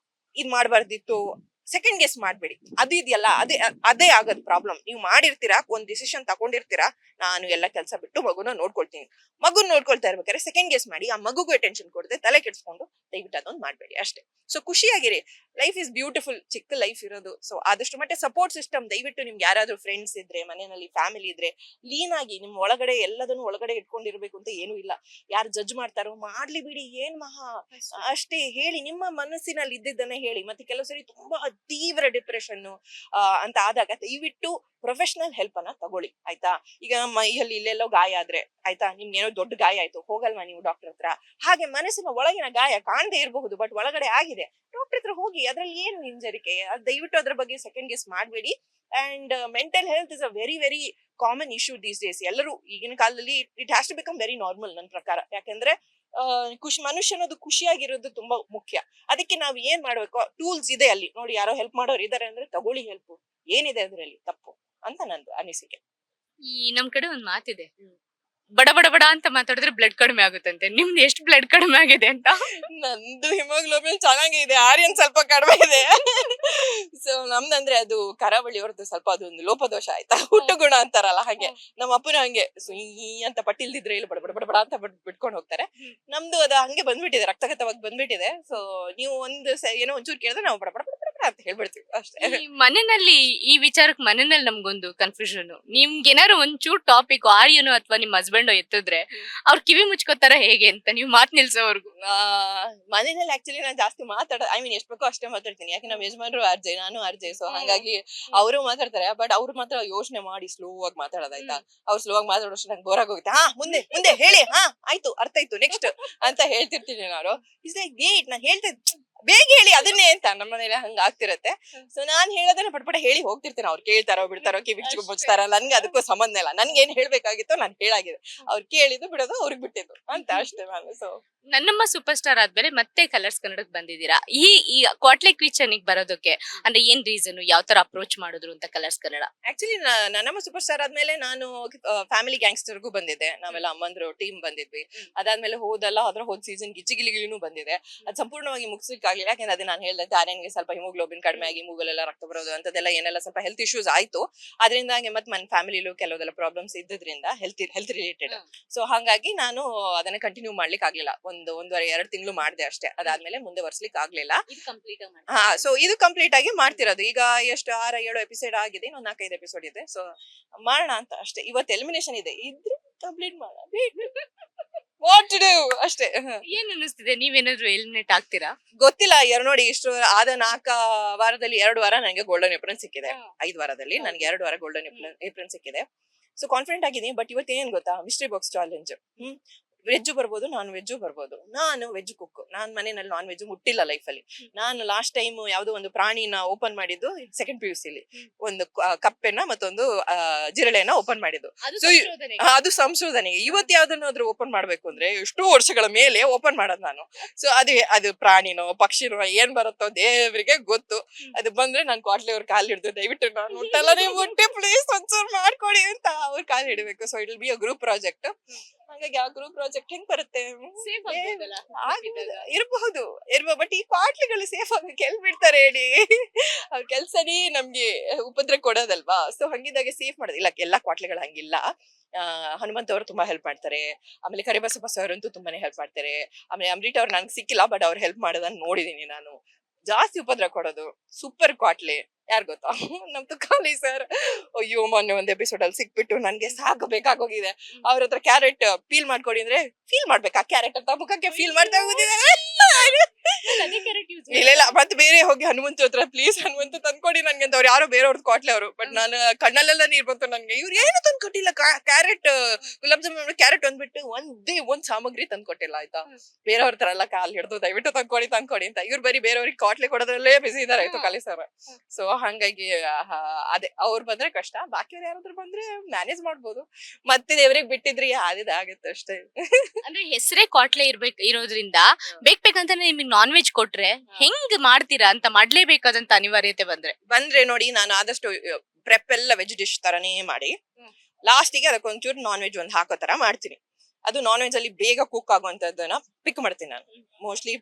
ಇದ್ ಮಾಡ್ಬಾರ್ದಿತ್ತು, ಸೆಕೆಂಡ್ ಗೆಸ್ ಮಾಡ್ಬೇಡಿ. ಅದು ಇದೆಯಲ್ಲ, ಅದೇ ಆಗೋದ್ ಪ್ರಾಬ್ಲಮ್. ನೀವು ಮಾಡಿರ್ತೀರಾ, ಒಂದ್ ಡಿಸಿಷನ್ ತಗೊಂಡಿರ್ತೀರಾ, ನಾನು ಎಲ್ಲ ಕೆಲಸ ಬಿಟ್ಟು ಮಗುನ ನೋಡ್ಕೊಳ್ತೀನಿ. ಮಗುನ್ ನೋಡ್ಕೊಳ್ತಾ ಇರ್ಬೇಕಾದ್ರೆ ಸೆಕೆಂಡ್ ಗೆಸ್ ಮಾಡಿ, ಆ ಮಗುಗೂ ಅಟೆನ್ಷನ್ ಕೊಡದೆ ತಲೆ ಕೆಡ್ಸ್ಕೊಂಡು ದಯವಿಟ್ಟು ಅದೊಂದು ಮಾಡ್ಬೇಡಿ ಅಷ್ಟೇ. ಸೊ ಖುಷಿಯಾಗಿರಿ. ಲೈಫ್ ಇಸ್ ಬ್ಯೂಟಿಫುಲ್, ಚಿಕ್ಕ ಲೈಫ್ ಇರೋದು. ಸೊ ಆದಷ್ಟು ಮಟ್ಟ ಸಪೋರ್ಟ್ ಸಿಸ್ಟಮ್, ದಯವಿಟ್ಟು ನಿಮ್ಗೆ ಯಾರಾದ್ರೂ ಫ್ರೆಂಡ್ಸ್ ಇದ್ರೆ, ಮನೆಯಲ್ಲಿ ಫ್ಯಾಮಿಲಿ ಇದ್ರೆ, ಲೀನ್ ಆಗಿ ನಿಮ್ ಒಳಗಡೆ ಎಲ್ಲದನ್ನು ಒಳಗಡೆ ಇಟ್ಕೊಂಡಿರ್ಬೇಕು ಅಂತ ಏನೂ ಇಲ್ಲ. ಯಾರು ಜಡ್ಜ್ ಮಾಡ್ತಾರೋ ಮಾಡ್ಲಿ ಬಿಡಿ, ಏನ್ ಮಹಾ ಅಷ್ಟೇ ಹೇಳಿ, ನಿಮ್ಮ ಮನಸ್ಸಿನಲ್ಲಿ ಇದ್ದಿದ್ದನ್ನೇ ಹೇಳಿ. ಮತ್ತೆ ಕೆಲವು ಸರಿ ತುಂಬಾ ತೀವ್ರ ಡಿಪ್ರೆಷನ್ ಅಂತ ಆದಾಗ ದಯವಿಟ್ಟು ಪ್ರೊಫೆಷನಲ್ ಹೆಲ್ಪ್ ಅನ್ನ ತಗೊಳ್ಳಿ, ಆಯ್ತಾ. ಈಗ ಮೈಯಲ್ಲಿ ಇಲ್ಲೆಲ್ಲೋ ಗಾಯ ಆದ್ರೆ, ಆಯ್ತಾ, ನಿಮ್ಗೆ ಏನೋ ದೊಡ್ಡ ಗಾಯ ಆಯ್ತು, ಹೋಗಲ್ವಾ ನೀವು ಡಾಕ್ಟರ್ ಹತ್ರ? ಹಾಗೆ ಮನಸ್ಸಿನ ಒಳಗಿನ ಗಾಯ ಕಾಣದೇ ಇರಬಹುದು, ಬಟ್ ಒಳಗಡೆ ಆಗಿದೆ, ಡಾಕ್ಟರ್ ಹತ್ರ ಹೋಗಿ. ಅದ್ರಲ್ಲಿ ಏನು ಹಿಂಜರಿಕೆ? ದಯವಿಟ್ಟು ಅದ್ರ ಬಗ್ಗೆ ಸೆಕೆಂಡ್ ಗೆಸ್ ಮಾಡ್ಬೇಡಿ. And mental health is a very very common issue these days. ಎಲ್ಲರೂ ಈಗಿನ ಕಾಲದಲ್ಲಿ it has to become very normal ನನ್ನ ಪ್ರಕಾರ. ಯಾಕಂದ್ರೆ ಮನುಷ್ಯನದು ಖುಷಿಯಾಗಿರೋದು ತುಂಬಾ ಮುಖ್ಯ. ಅದಕ್ಕೆ ನಾವ್ ಏನ್ ಮಾಡ್ಬೇಕು, ಟೂಲ್ಸ್ ಇದೆ ಅಲ್ಲಿ ನೋಡಿ, ಯಾರೋ ಹೆಲ್ಪ್ ಮಾಡೋರು ಇದಾರೆ ಅಂದ್ರೆ ತಗೊಳ್ಳಿ ಹೆಲ್ಪ್. ಏನಿದೆ ಅದ್ರಲ್ಲಿ ತಪ್ಪು ಅಂತ ನಂದು ಅನಿಸಿಕೆ. ಈ ನಮ್ ಕಡೆ ಒಂದ್ ಮಾತಿದೆ, ಬಡ ಬಡ ಬಡ ಅಂತ ಮಾತಾಡಿದ್ರೆ ಬ್ಲಡ್ ಕಡಿಮೆ ಆಗುತ್ತಂತೆ. ನಿಮ್ದು ಎಷ್ಟು ಬ್ಲಡ್ ಕಡಿಮೆ ಆಗಿದೆ ಅಂತ? ನಂದು ಹಿಮೋಗ್ಲೋಬಿನ್ ಚೆನ್ನಾಗಿದೆ, ಆರ್ಯನ್ ಸ್ವಲ್ಪ ಕಡಿಮೆ ಇದೆ. ಸೊ ನಮ್ದಂದ್ರೆ ಅದು ಕರಾವಳಿ ಅವ್ರದ್ದು ಸ್ವಲ್ಪ ಅದೊಂದು ಲೋಪದೋಷ, ಆಯ್ತಾ, ಹುಟ್ಟು ಗುಣ ಅಂತಾರಲ್ಲ ಹಾಗೆ. ನಮ್ಮ ಅಪ್ಪನ ಹಂಗೆ ಈ ಅಂತ ಪಟ್ಟಿಲ್ದಿದ್ರೆ ಇಲ್ಲಿ ಬಡ ಬಡ ಬಡ ಬಡ ಅಂತ ಬಿಟ್ಕೊಂಡು ಹೋಗ್ತಾರೆ. ನಮ್ದು ಅದು ಹಂಗೆ ಬಂದ್ಬಿಟ್ಟಿದೆ, ರಕ್ತಗತವಾಗಿ ಬಂದ್ಬಿಟ್ಟಿದೆ. ಸೊ ನೀವು ಏನೋ ಒಂಚೂರು ಕೇಳಿದ್ರೆ ನಾವು ಬಡ ಬಡ ಬಡ ಬಡ ಅಂತ ಹೇಳ್ಬಿಡ್ತೀವಿ ಅಷ್ಟೇ. ಈ ಮನೆಯಲ್ಲಿ ಈ ವಿಚಾರಕ್ಕೆ ಮನೆಯಲ್ಲಿ ನಮ್ಗೊಂದು ಕನ್ಫ್ಯೂಷನ್. ನಿಮ್ಗೆ ಏನಾದ್ರು ಒಂಚೂರು ಟಾಪಿಕ್ ಆರ್ಯನೋ ಅಥವಾ ನಿಮ್ ಹಸ್ಬೆಂಡ್ ಎತ್ತಿದ್ರೆ ಅವ್ರ ಕಿವಿ ಮುಚ್ಕೋತಾರ ಹೇಗೆ ಅಂತ ನೀವು ಮಾತ್ ನಿಲ್ಸೋವರ್ಗು? ಮನೆಯಲ್ಲಿ ಆಕ್ಚುಲಿ ನಾನು ಜಾಸ್ತಿ ಐ ಮೀನ್ ಎಷ್ಟ್ ಬೇಕೋ ಅಷ್ಟೇ ಮಾತಾಡ್ತೀನಿ. ಯಾಕೆ ನಮ್ಮ ಯಜಮಾನ್ರು ಅರ್ಜೆ, ನಾನು ಅರ್ಜೆ. ಸೊ ಹಂಗಾಗಿ ಅವರು ಮಾತಾಡ್ತಾರೆ, ಬಟ್ ಅವ್ರು ಮಾತ್ರ ಯೋಚನೆ ಮಾಡಿ ಸ್ಲೋ ಆಗಿ ಮಾತಾಡೋದಾಯ್ತಾ. ಅವ್ರು ಸ್ಲೋ ಆಗಿ ಮಾತಾಡೋಷ್ಟು ನಂಗೆ ಬೋರ್ ಆಗೋಗುತ್ತೆ. ಮುಂದೆ ಮುಂದೆ ಹೇಳಿ, ಆಯ್ತು, ಅರ್ಥ ಆಯ್ತು, ನೆಕ್ಸ್ಟ್ ಅಂತ ಹೇಳ್ತಿರ್ತೀನಿ ನಾನು. ಇಸ್ ಲೈಕ್ ವೇಟ್, ನಾನು ಹೇಳ್ತಾ ಬೇಗ ಹೇಳಿ ಅದನ್ನೇ ಅಂತ ನಮ್ಮ ಮನೇಲಿ ಹಂಗ ಆಗ್ತಿರತ್ತೆ. ಸೊ ನಾನ್ ಹೇಳೋದನ್ನ ಪಟ್ಪಟ ಹೇಳಿ ಹೋಗ್ತಿರ್ತೇನೆ. ಅವ್ರು ಕೇಳ್ತಾರೋ ಬಿಡ್ತಾರೋ, ಕಿವಿ ಮುಚ್ತಾರ, ನನ್ಗೆ ಅದಕ್ಕೂ ಸಂಬಂಧ ಇಲ್ಲ. ನನ್ಗೆ ಏನ್ ಹೇಳ್ಬೇಕಾಗಿತ್ತೋ ನಾನು ಹೇಳಾಗಿದೆ, ಅವ್ರು ಕೇಳಿದ್ದು ಬಿಡೋದು ಅವ್ರಿಗೆ ಬಿಟ್ಟಿದ್ದು ಅಂತ ಅಷ್ಟೇ ನಾನು. ಸೊ ನನ್ನಮ್ಮ ಸೂಪರ್ ಸ್ಟಾರ್ ಆದ್ಮೇಲೆ ಮತ್ತೆ ಕಲರ್ಸ್ ಕನ್ನಡಕ್ಕೆ ಬಂದಿದ್ದೀರಾ. ಈ ಕ್ವಾಟ್ಲೆ ಕಿಚನ್ ಬರೋದಕ್ಕೆ ಅಂದ್ರೆ ಏನ್ ರೀಸನ್, ಯಾವ ತರ ಅಪ್ರೋಚ್ ಮಾಡಿದ್ರು ಅಂತ ಕಲರ್ಸ್ ಕನ್ನಡ? ಆಕ್ಚುಲಿ ನನ್ನಮ್ಮ ಸೂಪರ್ ಸ್ಟಾರ್ ಆದ್ಮೇಲೆ ನಾನು ಫ್ಯಾಮಿಲಿ ಗ್ಯಾಂಗ್ಸ್ಟರ್ಗೂ ಬಂದಿದ್ದೆ. ನಾವೆಲ್ಲ ಅಮ್ಮಂದ್ರು ಟೀಮ್ ಬಂದಿದ್ವಿ. ಅದಾದ್ಮೇಲೆ ಹೋದ್ ಸೀಸನ್ ಗಿಚ್ಚಿಗಿಲಿಗಿಲಿನೂ ಬಂದಿದೆ. ಅದು ಸಂಪೂರ್ಣವಾಗಿ ಮುಗಿಸ್ಲಿಕ್ಕೆ ಆಗ್ಲಿಲ್ಲ. ಯಾಕಂದ್ರೆ ಅದೇ ನಾನು ಹೇಳ್ದೆ, ಆರ್ಯನ್ಗೆ ಸ್ವಲ್ಪ ಹಿಮೋಗ್ಲೋಬಿನ್ ಕಡಿಮೆ ಆಗಿ ಮೂಗಲೆಲ್ಲ ರಕ್ತ ಬರೋದು ಅಂತದೆಲ್ಲ ಏನೆಲ್ಲ ಸ್ವಲ್ಪ ಹೆಲ್ತ್ ಇಶ್ಯೂಸ್ ಆಯ್ತು. ಅದರಿಂದಾಗಿ ಮತ್ತೆ ನನ್ನ ಫ್ಯಾಮಿಲಿಲೂ ಕೆಲವೆಲ್ಲ ಪ್ರಾಬ್ಲಮ್ಸ್ ಇದ್ದಿದ್ರಿಂದ ಹೆಲ್ತ್ ರಿಲೇಟೆಡ್. ಸೊ ಹಾಗಾಗಿ ನಾನು ಅದನ್ನ ಕಂಟಿನ್ಯೂ ಮಾಡ್ಲಿಕ್ಕೆ ಆಗ್ಲಿಲ್ಲ. ಒಂದೂವರೆ 2 ತಿಂಗಳು ಮಾಡಿದೆ ಅಷ್ಟೇ. ಅದಾದ್ಮೇಲೆ ಮುಂದೆ ವರ್ಸ್ಲಿಕ್ಕೆ ಆಗ್ಲಿಲ್ಲ. ಸೊ ಇದು ಕಂಪ್ಲೀಟ್ ಆಗಿ ಮಾಡ್ತಿರೋದು. ಈಗ ಎಷ್ಟು 6-7 ಎಪಿಸೋಡ್ ಆಗಿದೆ, ಇನ್ನೊಂದು 4-5 ಎಪಿಸೋಡ್ ಇದೆ. ಸೊ ಮಾಡೋಣ ಅಂತ ಅಷ್ಟೇ. ಇವತ್ತು ಎಲಿಮಿನೇಷನ್ ಇದೆ, ಇದ್ರೆ ಕಂಪ್ಲೀಟ್ ಮಾಡೋಣ, ವಾಟ್ ಟು ಡೂ ಅಷ್ಟೇ. ಏನ್ ಅನಿಸ್ತಿದೆ, ನೀವೇನಾದ್ರು ಎಲಿಮಿನೇಟ್ ಆಗ್ತೀರಾ? ಗೊತ್ತಿಲ್ಲ. ನೋಡಿ, ಇಷ್ಟು ಆದ 4 ವಾರದಲ್ಲಿ 2 ವಾರ ನನಗೆ ಗೋಲ್ಡನ್ ಏಪ್ರಿನ್ ಸಿಕ್ಕಿದೆ. 5 ವಾರದಲ್ಲಿ ನನಗೆ 2 ವಾರ ಗೋಲ್ಡನ್ ಏಪ್ರಿನ್ ಸಿಕ್ಕಿದೆ. ಸೊ ಕಾನ್ಫಿಡೆಂಟ್ ಆಗಿದ್ದೀನಿ. ಬಟ್ ಇವತ್ತು ಏನ್ ಗೊತ್ತಾ, ಮಿಸ್ಟ್ರಿ ಬಾಕ್ಸ್ ಚಾಲೆಂಜ್. ವೆಜ್ ಬರ್ಬೋದು, ನಾನ್ ವೆಜ್ ಬರ್ಬೋದು. ನಾನು ವೆಜ್ ಕುಕ್. ನಾನ್ ಮನೆಯಲ್ಲಿ ನಾನ್ ವೆಜ್ ಮುಟ್ಟಿಲ್ಲ ಲೈಫಲ್ಲಿ. ನಾನು ಲಾಸ್ಟ್ ಟೈಮ್ ಯಾವ್ದೋ ಒಂದು ಪ್ರಾಣಿನ ಓಪನ್ ಮಾಡಿದ್ದು ಸೆಕೆಂಡ್ PUC ಲಿ. ಒಂದು ಕಪ್ಪೆನ ಮತ್ತೊಂದು ಜಿರಳೆನ ಓಪನ್ ಮಾಡಿದ್ದು. ಸೊ ಅದು ಸಂಶೋಧನೆಗೆ. ಇವತ್ತು ಯಾವ್ದನ್ನಾದ್ರೂ ಓಪನ್ ಮಾಡ್ಬೇಕು ಅಂದ್ರೆ ಎಷ್ಟೋ ವರ್ಷಗಳ ಮೇಲೆ ಓಪನ್ ಮಾಡೋದು ನಾನು. ಸೊ ಅದು ಪ್ರಾಣಿನೋ ಪಕ್ಷಿನೋ ಏನ್ ಬರುತ್ತೋ ದೇವ್ರಿಗೆ ಗೊತ್ತು. ಅದು ಬಂದ್ರೆ ನಾನು ಕ್ವಾಟ್ಲೆ ಅವ್ರ ಕಾಲ್ ಹಿಡಿದು ದಯವಿಟ್ಟು ನಾನು ಮುಟ್ಟಲ್ಲ, ನೀವು ಮುಟ್ಟಿ ಪ್ಲೀಸ್ ಒಂಚೂರು ಮಾಡ್ಕೊಡಿ ಅಂತ ಅವ್ರ ಕಾಲ್ ಹಿಡಿಬೇಕು. So it will be a group project. ಹಾಗಾಗಿ ಆ ಗ್ರೂಪ್ ಪ್ರಾಜೆಕ್ಟ್ ಹೆಂಗ್ ಬರುತ್ತೆ, ಇರಬಹುದು. ಬಟ್ ಈ ಕ್ವಾಟ್ಲಿಗಳು ಸೇಫ್ ಆಗಿ ಕೆಲ್ ಬಿಡ್ತಾರೆ ಹೇಳಿ. ಅವ್ರ ಕೆಲ್ಸನೇ ನಮ್ಗೆ ಉಪದ್ರ ಕೊಡೋದಲ್ವಾ. ಸೊ ಹಂಗಿದಾಗ ಸೇಫ್ ಮಾಡೋದು. ಇಲ್ಲ ಎಲ್ಲಾ ಕ್ವಾಟ್ಲಿಗಳು ಹಂಗಿಲ್ಲ. ಹನುಮಂತ್ ಅವರು ತುಂಬಾ ಹೆಲ್ಪ್ ಮಾಡ್ತಾರೆ. ಆಮೇಲೆ ಕರಿಬಸಪ್ಪ ಸರ್ ಅಂತೂ ತುಂಬಾನೇ ಹೆಲ್ಪ್ ಮಾಡ್ತಾರೆ. ಆಮೇಲೆ ಅಮೃತ ಅವ್ರು ನನ್ಗೆ ಸಿಕ್ಕಿಲ್ಲ, ಬಟ್ ಅವ್ರು ಹೆಲ್ಪ್ ಮಾಡೋದನ್ನ ನೋಡಿದೀನಿ ನಾನು. ಜಾಸ್ತಿ ಉಪದ್ರ ಕೊಡೋದು ಸೂಪರ್ ಕ್ವಾಟ್ಲೆ ಯಾರು ಗೊತ್ತಾ, ನಮ್ ತುಕಾಲಿ ಸರ್. ಅಯ್ಯೋ, ಮೊನ್ನೆ ಒಂದ್ ಎಪಿಸೋಡ್ ಅಲ್ಲಿ ಸಿಕ್ಬಿಟ್ಟು ನನ್ಗೆ ಸಾಕಬೇಕಾಗೋಗಿದೆ. ಅವ್ರ ಹತ್ರ ಕ್ಯಾರೆಟ್ ಪೀಲ್ ಮಾಡ್ಕೊಡಿ ಅಂದ್ರೆ ಫೀಲ್ ಮಾಡ್ಬೇಕಾ ಕ್ಯಾರೆಟ್ ಅಂತ ಮುಖಕ್ಕೆ ಫೀಲ್ ಮಾಡ್ತಾ ಹೋಗಿದ್ದಾರೆ. ಇಲ್ಲ ಮತ್ತೆ ಬೇರೆ ಹೋಗಿ ಹನುಮಂತ ಹತ್ರ ಪ್ಲೀಸ್ ಹನುಮಂತ ತಂದ್ಕೊಡಿ ನನ್ಗೆ ಅಂತ. ಅವ್ರು ಯಾರೋ ಬೇರೆಯವ್ರದ್ದು ಕ್ವಾಟ್ಲೆ ಅವರು. ಬಟ್ ನಾನು ಕಣ್ಣಲ್ಲೆಲ್ಲ ನೀರ್ ಬಂತು ನನ್ಗೆ. ಇವ್ರು ಏನು ತಂದ್ಕೊಟ್ಟಿಲ್ಲ, ಕ್ಯಾರೆಟ್ ಗುಲಾಬ್ ಜಾಮೂನ್ ಕ್ಯಾರೆಟ್ ಅಂದ್ಬಿಟ್ಟು ಒಂದ್ ಸಾಮಗ್ರಿ ತಂದ್ಕೊಟ್ಟಿಲ್ಲ ಆಯ್ತಾ. ಬೇರೆಯವ್ರ ತರ ಎಲ್ಲ ಕಾಲ್ ಹಿಡ್ದು ದಯವಿಟ್ಟು ತಂದ್ಕೊಡಿ ಅಂತ. ಇವ್ರು ಬರೀ ಬೇರೆಯವ್ರಿಗೆ ಕ್ವಾಟ್ಲೆ ಕೊಡೋದ್ರಲ್ಲೇ ಬಿಸಿ ಇದಾರೆ ಆಯ್ತು ಕಾಲಿ ಸರ್. ಸೊ ಹಂಗಾಗಿ ಅದೇ ಅವ್ರು ಬಂದ್ರೆ ಕಷ್ಟ. ಬಾಕಿಯವ್ರು ಯಾರಾದ್ರೂ ಬಂದ್ರೆ ಮ್ಯಾನೇಜ್ ಮಾಡ್ಬೋದು. ಮತ್ತೆ ದೇವ್ರಿಗೆ ಬಿಟ್ಟಿದ್ರಿ ಆಗುತ್ತೆ ಅಷ್ಟೇ. ಅಂದ್ರೆ ಹೆಸರೇ ಕ್ವಾಟ್ಲೆ ಇರೋದ್ರಿಂದ ಬೇಕಂತ ನಿಮಗೆ ನಾನ್ ವೆಜ್ ಕೊಟ್ರೆ ಹೆಂಗ್ ಮಾಡ್ತೀರಾ ಅಂತ, ಮಾಡ್ಲೇಬೇಕಾದಂತ ಅನಿವಾರ್ಯತೆ ಬಂದ್ರೆ ನೋಡಿ, ನಾನು ಆದಷ್ಟು ಪ್ರೆಪ್ ಎಲ್ಲ ವೆಜ್ ಡಿಶ್ ತರನೇ ಮಾಡಿ ಲಾಸ್ಟಿಗೆ ಅದಕ್ಕೊಂಚೂರು ನಾನ್ ವೆಜ್ ಒಂದು ಹಾಕೋ ತರ ಮಾಡ್ತೀನಿ. ಅದು ನಾನ್ ವೆಜ್ ಅಲ್ಲಿ ಬೇಗ ಕುಕ್ ಆಗುವಂತದ್ದನ್ನ ಪಿಕ್ ಮಾಡ್ತೀನಿ ನಾನು. ಮೋಸ್ಟ್ಲಿ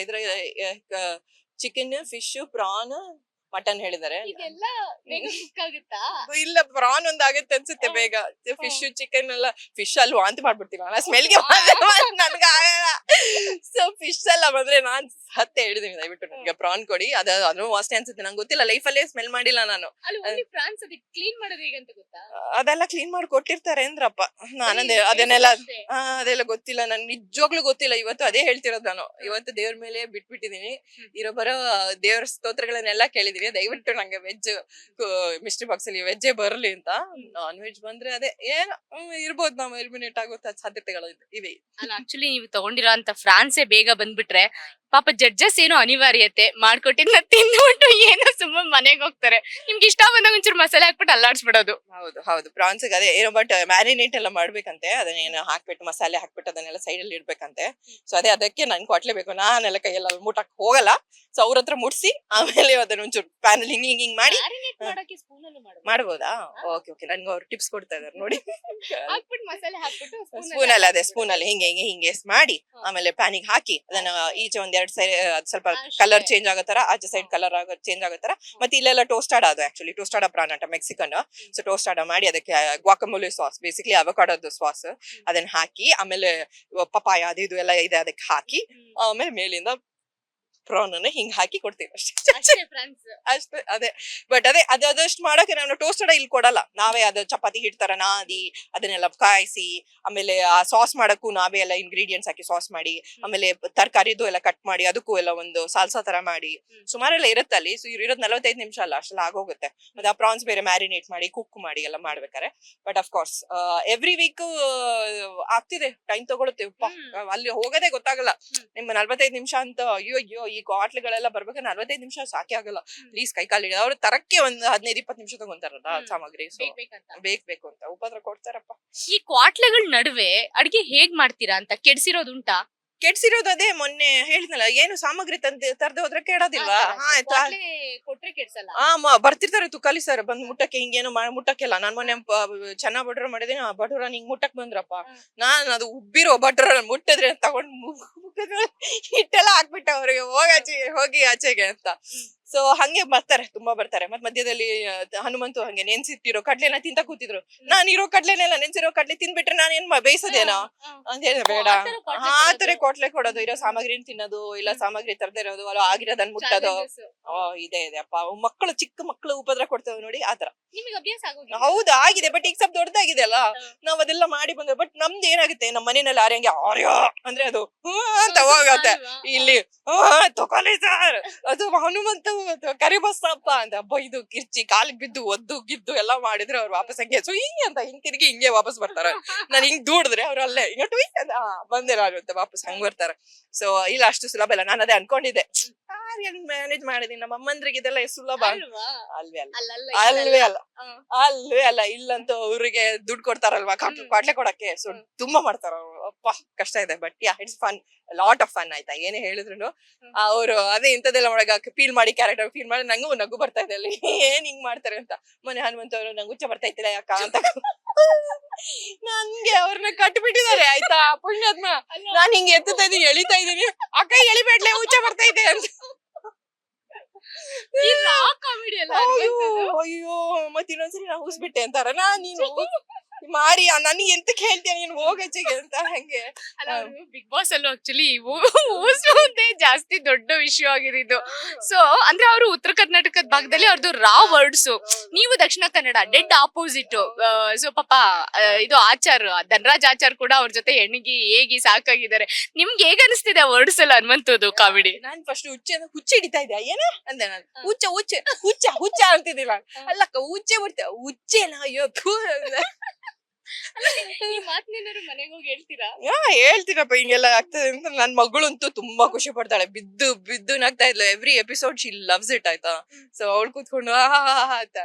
ಇದ್ರ ಚಿಕನ್, ಫಿಶ್, ಪ್ರಾನ್, ಮಟನ್ ಹೇಳಿದಾರೆ. ಇಲ್ಲ ಪ್ರಾನ್ ಒಂದ್ ಆಗುತ್ತೆ ಅನ್ಸುತ್ತೆ ಬೇಗ. ಫಿಶ್ ಚಿಕನ್ ಎಲ್ಲ, ಫಿಶ್ ಅಲ್ಲಿ ವಾಂತಿ ಮಾಡ್ಬಿಡ್ತೀನಿ ನಾನು ಸ್ಮೆಲ್ಗೆ. ನನ್ಗೆ ಆಗಲ್ಲ. ಸೊ ಫಿಶ್ ಎಲ್ಲ ಬಂದ್ರೆ ನಾನ್ ಹತ್ತೆ ಹೇಳಿದೀನಿ ದಯವಿಟ್ಟು ನನ್ಗೆ ಪ್ರಾನ್ ಕೊಡಿ. ಅದು ವಾಸನೆ ಅನ್ಸುತ್ತೆ, ನಂಗೆ ಗೊತ್ತಿಲ್ಲ, ಲೈಫಲ್ಲೇ ಸ್ಮೆಲ್ ಮಾಡಿಲ್ಲ ನಾನು. ಅದೆಲ್ಲ ಕ್ಲೀನ್ ಮಾಡಿ ಕೊಟ್ಟಿರ್ತಾರೆ ಅಂದ್ರಪ್ಪ. ಅದೆಲ್ಲ ಗೊತ್ತಿಲ್ಲ ನನ್ಗೆ, ನಿಜವಾಗ್ಲೂ ಗೊತ್ತಿಲ್ಲ. ಇವತ್ತು ಅದೇ ಹೇಳ್ತಿರೋದು ನಾನು. ಇವತ್ತು ದೇವ್ರ ಮೇಲೆ ಬಿಟ್ಬಿಟ್ಟಿದೀನಿ. ಬರೋ ದೇವ್ರ ಸ್ತೋತ್ರಗಳನ್ನೆಲ್ಲ ಕೇಳಿದೀನಿ. ದಯವಿಟ್ಟು ನಂಗೆ ವೆಜ್ ಮಿಸ್ಟ್ರಿ ಬಾಕ್ಸ್ ಅಲ್ಲಿ ವೆಜ್ಜೇ ಬರ್ಲಿ ಅಂತ. ನಾನ್ ವೆಜ್ ಬಂದ್ರೆ ಅದೇ ಏನು ಇರ್ಬೋದು, ನಾವು ಎಲಿಮಿನೇಟ್ ಆಗೋ ಸಾಧ್ಯತೆಗಳು ಇವೆ. ಆಕ್ಚುಲಿ ನೀವು ತಗೊಂಡಿರೋ ಅಂತ ಫ್ರಾನ್ಸೇ ಬೇಗ ಬಂದ್ಬಿಟ್ರೆ ಪಾಪ ಜಡ್ಜಸ್ ಏನೋ ಅನಿವಾರ್ಯತೆ ಮಾಡ್ಕೊಟ್ಟಿದ್ನ ತಿಂದ್ಬಿಟ್ಟು ಏನೋ ಸುಮ್ಮನೆ ಮನೆಗೆ ಹೋಗ್ತಾರೆ. ನಿಮ್ಗೆ ಇಷ್ಟ ಬಂದಾಗ ಒಂಚೂರು ಮಸಾಲೆ ಹಾಕ್ಬಿಟ್ಟು ಅಲ್ಲಾಡ್ಸ್ಬಿಡೋದು. ಹೌದು ಪ್ರಾನ್ಸ್ ಅದೇ ಏನೋ, ಬಟ್ ಮ್ಯಾರಿನೇಟ್ ಎಲ್ಲ ಮಾಡ್ಬೇಕಂತೆ. ಅದನ್ನೇನು ಹಾಕ್ಬಿಟ್ಟು ಮಸಾಲೆ ಹಾಕ್ಬಿಟ್ಟು ಅದನ್ನೆಲ್ಲ ಸೈಡ್ ಅಲ್ಲಿ ಇಡ್ಬೇಕಂತೆ. ಸೊ ಅದಕ್ಕೆ ನನ್ ಕೊಟ್ಲೇಬೇಕು. ನಾನೆಲ್ಲ ಕೈಯೆಲ್ಲ ಮುಟ್ಟಕ್ ಹೋಗಲ್ಲ. ಸೊ ಅವ್ರ ಹತ್ರ ಮುಟ್ಸಿ ಆಮೇಲೆ ಅದನ್ನ ಒಂಚೂರು ಪ್ಯಾನ್ ಅಲ್ಲಿ ಹಿಂಗ್ ಮಾಡಿ ಮಾಡ್ಬೋದಾ? ಓಕೆ ನನ್ಗೆ ಅವ್ರು ಟಿಪ್ಸ್ ಕೊಡ್ತಾ ಇದಾರೆ ನೋಡಿ. ಸ್ಪೂನ್ ಅಲ್ಲಿ ಹಿಂಗೆ ಮಾಡಿ ಆಮೇಲೆ ಪ್ಯಾನಿಗೆ ಹಾಕಿ ಅದನ್ನ ಈಚೆ ಒಂದೆರಡು ಸೈಡ್ ಸ್ವಲ್ಪ ಕಲರ್ ಚೇಂಜ್ ಆಗೋ ತರ, ಆಚೆ ಸೈಡ್ ಕಲರ್ ಚೇಂಜ್ ಆಗೋ ತರ. ಮತ್ತೆ ಇಲ್ಲೆಲ್ಲ ಟೋಸ್ಟಾಡ್ ಅದು ಆಕ್ಚುಲಿ ಟೋಸ್ಟಾಡ ಪ್ರಾನ್ ಮೆಕ್ಸಿಕನ್. ಸೊ ಟೋಸ್ಟಾಡ ಮಾಡಿ ಅದಕ್ಕೆ ಗ್ವಾಕಮೋಲೆ ಸಾಸ್, ಬೇಸಿಕ್ಲಿ ಅವಕಾಡೋದು ಸಾಸ್, ಅದನ್ನ ಹಾಕಿ ಆಮೇಲೆ ಪಪಾಯ ಅದು ಇದು ಎಲ್ಲ ಇದೆ ಅದಕ್ಕೆ ಹಾಕಿ ಆಮೇಲೆ ಮೇಲಿಂದ ಪ್ರಾನ್ ಅನ್ನ ಹಿಂಗ್ ಹಾಕಿ ಕೊಡ್ತೀವಿ ಅಷ್ಟೇ. ಅದೇ ಬಟ್ ಅದಷ್ಟು ಮಾಡಕ್ಕೆ ನಾವು ಟೋಸ್ಟೆಡ್ ಇಲ್ಲಿ ಕೊಡಲ್ಲ. ನಾವೇ ಅದು ಚಪಾತಿ ಹಿಟ್ ತರ ನಾದಿ ಅದನ್ನೆಲ್ಲ ಕಾಯಿಸಿ ಆಮೇಲೆ ಆ ಸಾಸ್ ಮಾಡಕ್ಕೂ ನಾವೇ ಎಲ್ಲ ಇಂಗ್ರೀಡಿಯೆಂಟ್ಸ್ ಹಾಕಿ ಸಾಸ್ ಮಾಡಿ ಆಮೇಲೆ ತರಕಾರಿದು ಎಲ್ಲ ಕಟ್ ಮಾಡಿ ಅದಕ್ಕೂ ಎಲ್ಲ ಒಂದು ಸಾಲ್ಸಾ ತರ ಮಾಡಿ ಸುಮಾರೆಲ್ಲ ಇರುತ್ತೆ ಅಲ್ಲಿ. ಸೊ ಇರೋದ್ 45 ನಿಮಿಷ ಅಲ್ಲ, ಅಷ್ಟೆಲ್ಲ ಆಗೋಗುತ್ತೆ. ಮತ್ತೆ ಆ ಪ್ರಾನ್ಸ್ ಬೇರೆ ಮ್ಯಾರಿನೇಟ್ ಮಾಡಿ ಕುಕ್ ಮಾಡಿ ಎಲ್ಲ ಮಾಡ್ಬೇಕಾರೆ. But of course every week ಆಗ್ತಿದೆ, ಟೈಮ್ ತಗೊಳುತ್ತೆ. ಅಲ್ಲಿ ಹೋಗೋದೇ ಗೊತ್ತಾಗಲ್ಲ. ನಿಮ್ಮ 45 ನಿಮಿಷ ಅಂತ ಅಯ್ಯೋ ಈ ಕ್ವಾಟ್ಲೆಗಳೆಲ್ಲ ಬರ್ಬೇಕಾದ್ರೆ 45 ನಿಮಿಷ ಸಾಕೆ ಆಗಲ್ಲ. ಪ್ಲೀಸ್ ಕೈ ಕಾಲು ಅವ್ರು ತರಕ್ಕೆ ಒಂದ್ 15-20 ನಿಮಿಷ ತಗೊಂತಾರಲ್ಲ ಸಾಮಗ್ರಿ. ಬೇಕು ಅಂತ ಉಪದ್ರ ಕೊಡ್ತಾರಪ್ಪ. ಈ ಕ್ವಾಟ್ಲೆಗಳ ನಡುವೆ ಅಡಿಗೆ ಹೇಗ್ ಮಾಡ್ತೀರಾ ಅಂತ ಕೆಡ್ಸಿರೋದುಂಟಾ? ಕೆಡ್ಸಿರೋದು ಅದೇ ಮೊನ್ನೆ ಹೇಳಿದ್ನಲ್ಲ, ಏನು ಸಾಮಗ್ರಿ ತರದೆ ಹೋದ್ರೆ ಕೆಡೋದಿಲ್ವಾ? ಕೊಟ್ರೆ ಕೆಡ್ಸಲ್ಲ. ಬರ್ತಿರ್ತಾರೆ ತುಕಾಲಿ ಸರ್ ಬಂದ್ ಮುಟ್ಟಕ್ಕೆ, ಹಿಂಗೇನು ಮುಟ್ಟಕ್ಕೆಲ್ಲ. ನಾನ್ ಮೊನ್ನೆ ಚೆನ್ನಾಗ್ ಬಟೂರ ಮಾಡಿದೀನಿ. ಆ ಬಟೂರ ಹಿಂಗ್ ಮುಟ್ಟಕ್ ಬಂದ್ರಪ್ಪ. ನಾನ್ ಅದು ಉಬ್ಬಿರೋ ಬಟೂರ ಮುಟ್ಟಿದ್ರೆ ತಗೊಂಡ್ ಹಿಟ್ಟೆಲ್ಲ ಹಾಕ್ಬಿಟ್ಟ ಅವ್ರಿಗೆ ಹೋಗಿ ಆಚೆಗೆ ಅಂತ. ಸೊ ಹಂಗೆ ತುಂಬಾ ಬರ್ತಾರೆ. ಮತ್ ಮಧ್ಯದಲ್ಲಿ ಹನುಮಂತು ಹಂಗೆ ನೆನ್ಸಿಟ್ಟಿರೋ ಕಡ್ಲೆನ ತಿಂತ ಕೂತಿದ್ರು. ನಾನ್ ಇರೋ ಕಡ್ಲೆನೆಲ್ಲ ನೆನ್ಸಿರೋ ಕಡ್ಲೆ ತಿನ್ಬಿಟ್ರೆ ನಾನ್ ಏನ್ ಬೇಯಿಸೋದೇನೋ ಅಂತ ಹೇಳಿ ಬೇಡ, ಆ ತರ ಕೊಟ್ಲೆ ಕೊಡೋದು. ಇರೋ ಸಾಮಗ್ರಿನ ತಿನ್ನೋದು, ಇಲ್ಲ ಸಾಮಗ್ರಿ ತರದೇ ಇರೋದು, ಅಲ್ಲ ಆಗಿರೋದನ್ನ ಮುಟ್ಟೋದು. ಇದೆ ಅಪ್ಪ, ಮಕ್ಕಳು ಚಿಕ್ಕ ಮಕ್ಕಳು ಉಪದ್ರ ಕೊಡ್ತೇವೆ ನೋಡಿ, ಆತರ. ಹೌದು ಆಗಿದೆ, ಬಟ್ ಈಗ ಸ್ವಲ್ಪ ದೊಡ್ಡದಾಗಿದೆ ಅಲ್ಲ, ನಾವ್ ಅದೆಲ್ಲ ಮಾಡಿ ಬಂದ್ರೆ. ಬಟ್ ನಮ್ದು ಏನಾಗುತ್ತೆ, ನಮ್ಮ ಮನೆಯಲ್ಲಿ ಆರ್ಯ ಅಂದ್ರೆ ಅದು ಅಂತ ಹೋಗತ್ತೆ. ಇಲ್ಲಿ ತಗೊಳ್ಳಿ ಸರ್, ಅದು ಹನುಮಂತ ಅಥವಾ ಕರಿಬಸಪ್ಪ ಅಂತ ಬೈದು ಕಿರ್ಚಿ ಕಾಲಿಗೆ ಬಿದ್ದು ಒದ್ದು ಗಿದ್ದು ಎಲ್ಲಾ ಮಾಡಿದ್ರೆ ಅವ್ರು ವಾಪಸ್ ಹಂಗೆ ಸುಯ್ ಅಂತ ಹಿಂಗ್ ತಿರುಗಿ ಹಿಂಗೆ ವಾಪಸ್ ಬರ್ತಾರೆ. ನಾನು ಹಿಂಗ್ ದೂಡಿದ್ರೆ ಅವ್ರು ಅಲ್ಲೇ ಹಿಂಗ ಟುಯ್ ಅಂತ ಬಂದೆ ನಾನು ಅಂತ ವಾಪಸ್ ಹಂಗ್ ಬರ್ತಾರೆ. ಸೊ ಇಲ್ಲ ಅಷ್ಟು ಸುಲಭ ಇಲ್ಲ. ನಾನು ಅದೇ ಅನ್ಕೊಂಡಿದ್ದೆ ಮ್ಯಾನೇಜ್ ಮಾಡಿದೀನಿ. ನಮ್ಮ ಅಮ್ಮಂದ್ರಿಗೆ ಇದೆಲ್ಲ ಎಷ್ಟು ಸುಲಭ ಅಲ್ವಾ? ಅಲ್ವೇ ಅಲ್ಲ ಅಲ್ಲಲ್ಲ ಅಲ್ವೇ ಅಲ್ಲ ಹ. ಅಲ್ವೇ ಅಲ್ಲ. ಇಲ್ಲಂತೂ ಅವ್ರಿಗೆ ದುಡ್ಡು ಕೊಡ್ತಾರಲ್ವಾ ಕ್ವಾಟ್ಲೆ ಕೊಡಕ್ಕೆ. ಸೊ ತುಂಬಾ ಮಾಡ್ತಾರ ಅವ್ರು. ಅಪ್ಪ ಕಷ್ಟ ಇದೆ. But yeah it's fun, lot of fun ಆಯ್ತಾ. ಏನೇ ಹೇಳಿದ್ರು ಅವ್ರು ಅದೇ ಇಂಥದ್ದೆಲ್ಲ ಒಳಗ ಫೀಲ್ ಮಾಡಿ ಕ್ಯಾರೆಕ್ಟರ್ ಫೀಲ್ ಮಾಡಿ ನಂಗೂ ನಗು ಬರ್ತಾ ಇದೆ ಅಲ್ಲಿ. ಏನ್ ಹಿಂಗ್ ಮಾಡ್ತಾರೆ ಅಂತ. ಮೊನ್ನೆ ಹನುಮಂತ ಅವರು ನಂಗೆ ಹುಚ್ಚ ಬರ್ತಾ ಇತ್ತಿಲ್ಲ ಯಾಕ ಅಂತ ನನ್ಗೆ ಅವ್ರನ್ನ ಕಟ್ಬಿಟ್ಟಿದ್ದಾರೆ ಆಯ್ತಾ. ಪುಣ್ಯಾತ್ಮ ನಾನ್ ಹಿಂಗ್ ಎತ್ತುತ್ತಾ ಇದೀನಿ ಎಳಿತಾ ಇದೀನಿ, ಅಕ್ಕ ಎಳಿಬೇಡ್ಲೆ ಹುಚ್ಚ ಬರ್ತಾ ಇದೆ ಅಂತ. ಕಾಮಿಡಿ ಅಲ್ಲ ಅಯ್ಯೋ ಅಯ್ಯೋ ಮತ್ತೆ ಇನ್ನೊಂದ್ಸರಿ ನಾ ಊಸ್ಬಿಟ್ಟೆ ಅಂತಾರ. ನೀನು ಮಾರಿ ನನಗೆ ಎಂತಕ್ಕೆ ಹೇಳ್ತೀಯ ನೀನ್ ಹೋಗಚ್ಚೆಗೆ ಅಂತ ಹಂಗೆ. ಬಿಗ್ ಬಾಸ್ ಅಲ್ಲೂ ಆಕ್ಚುಲಿ ಊಸುವುದೇ ಜಾಸ್ತಿ ದೊಡ್ಡ ವಿಷಯ ಆಗಿದ್ದು. ಸೊ ಅಂದ್ರೆ ಅವರು ಉತ್ತರ ಕರ್ನಾಟಕದ ಭಾಗದಲ್ಲಿ ಅವ್ರದ್ದು ರಾ ವರ್ಡ್ಸ್, ನೀವು Dakshina Kannada dead opposite. So ಪಾಪ ಇದು ಆಚಾರ್ ಧನರಾಜ್ ಆಚಾರ್ ಕೂಡ ಅವ್ರ ಜೊತೆ ಎಣಗಿ ಹೇಗಿ ಸಾಕಾಗಿದ್ದಾರೆ. ನಿಮ್ಗೆ ಹೇಗ ಅನಿಸ್ತಿದೆ ವರ್ಡ್ಸ್ ಎಲ್ಲ ಅನ್ನುವಂಥದ್ದು ಕಾಮಿಡಿ? ನಾನ್ ಫಸ್ಟ್ ಹುಚ್ಚ ಹಿಡಿತಾ ಇದ್ದೆ ಏನ ಅಂದೆ ನಾನು. ಹುಚ್ಚ ಹುಚ್ಚ ಹುಚ್ಚ ಹುಚ್ಚ ಅಂತಿದ್ದಿಲ್ಲ. ಅಲ್ಲಕ್ಕ ಹುಚ್ಚೆ ಬರ್ತೆ ಹುಚ್ಚೇನ ಅಯ್ಯೋ ಥೂ ಅಂದೆ. ಈ ಮಾತನ್ನೇನಾದ್ರು ಮನೆಗೆ ಹೋಗಿ ಹೇಳ್ತೀರಾ? ಹೇಳ್ತೀನಪ್ಪ ಹಿಂಗೆಲ್ಲ ಆಗ್ತದೆ ಅಂತ. ನನ್ ಮಗಳಂತೂ ತುಂಬಾ ಖುಷಿ ಪಡ್ತಾಳೆ. ಬಿದ್ದು ಬಿದ್ದು ನಗ್ತಾ ಇದ್ಲು. Every episode she loves it ಆಯ್ತಾ. ಸೊ ಅವಳು ಕೂತ್ಕೊಂಡು ಅಂತ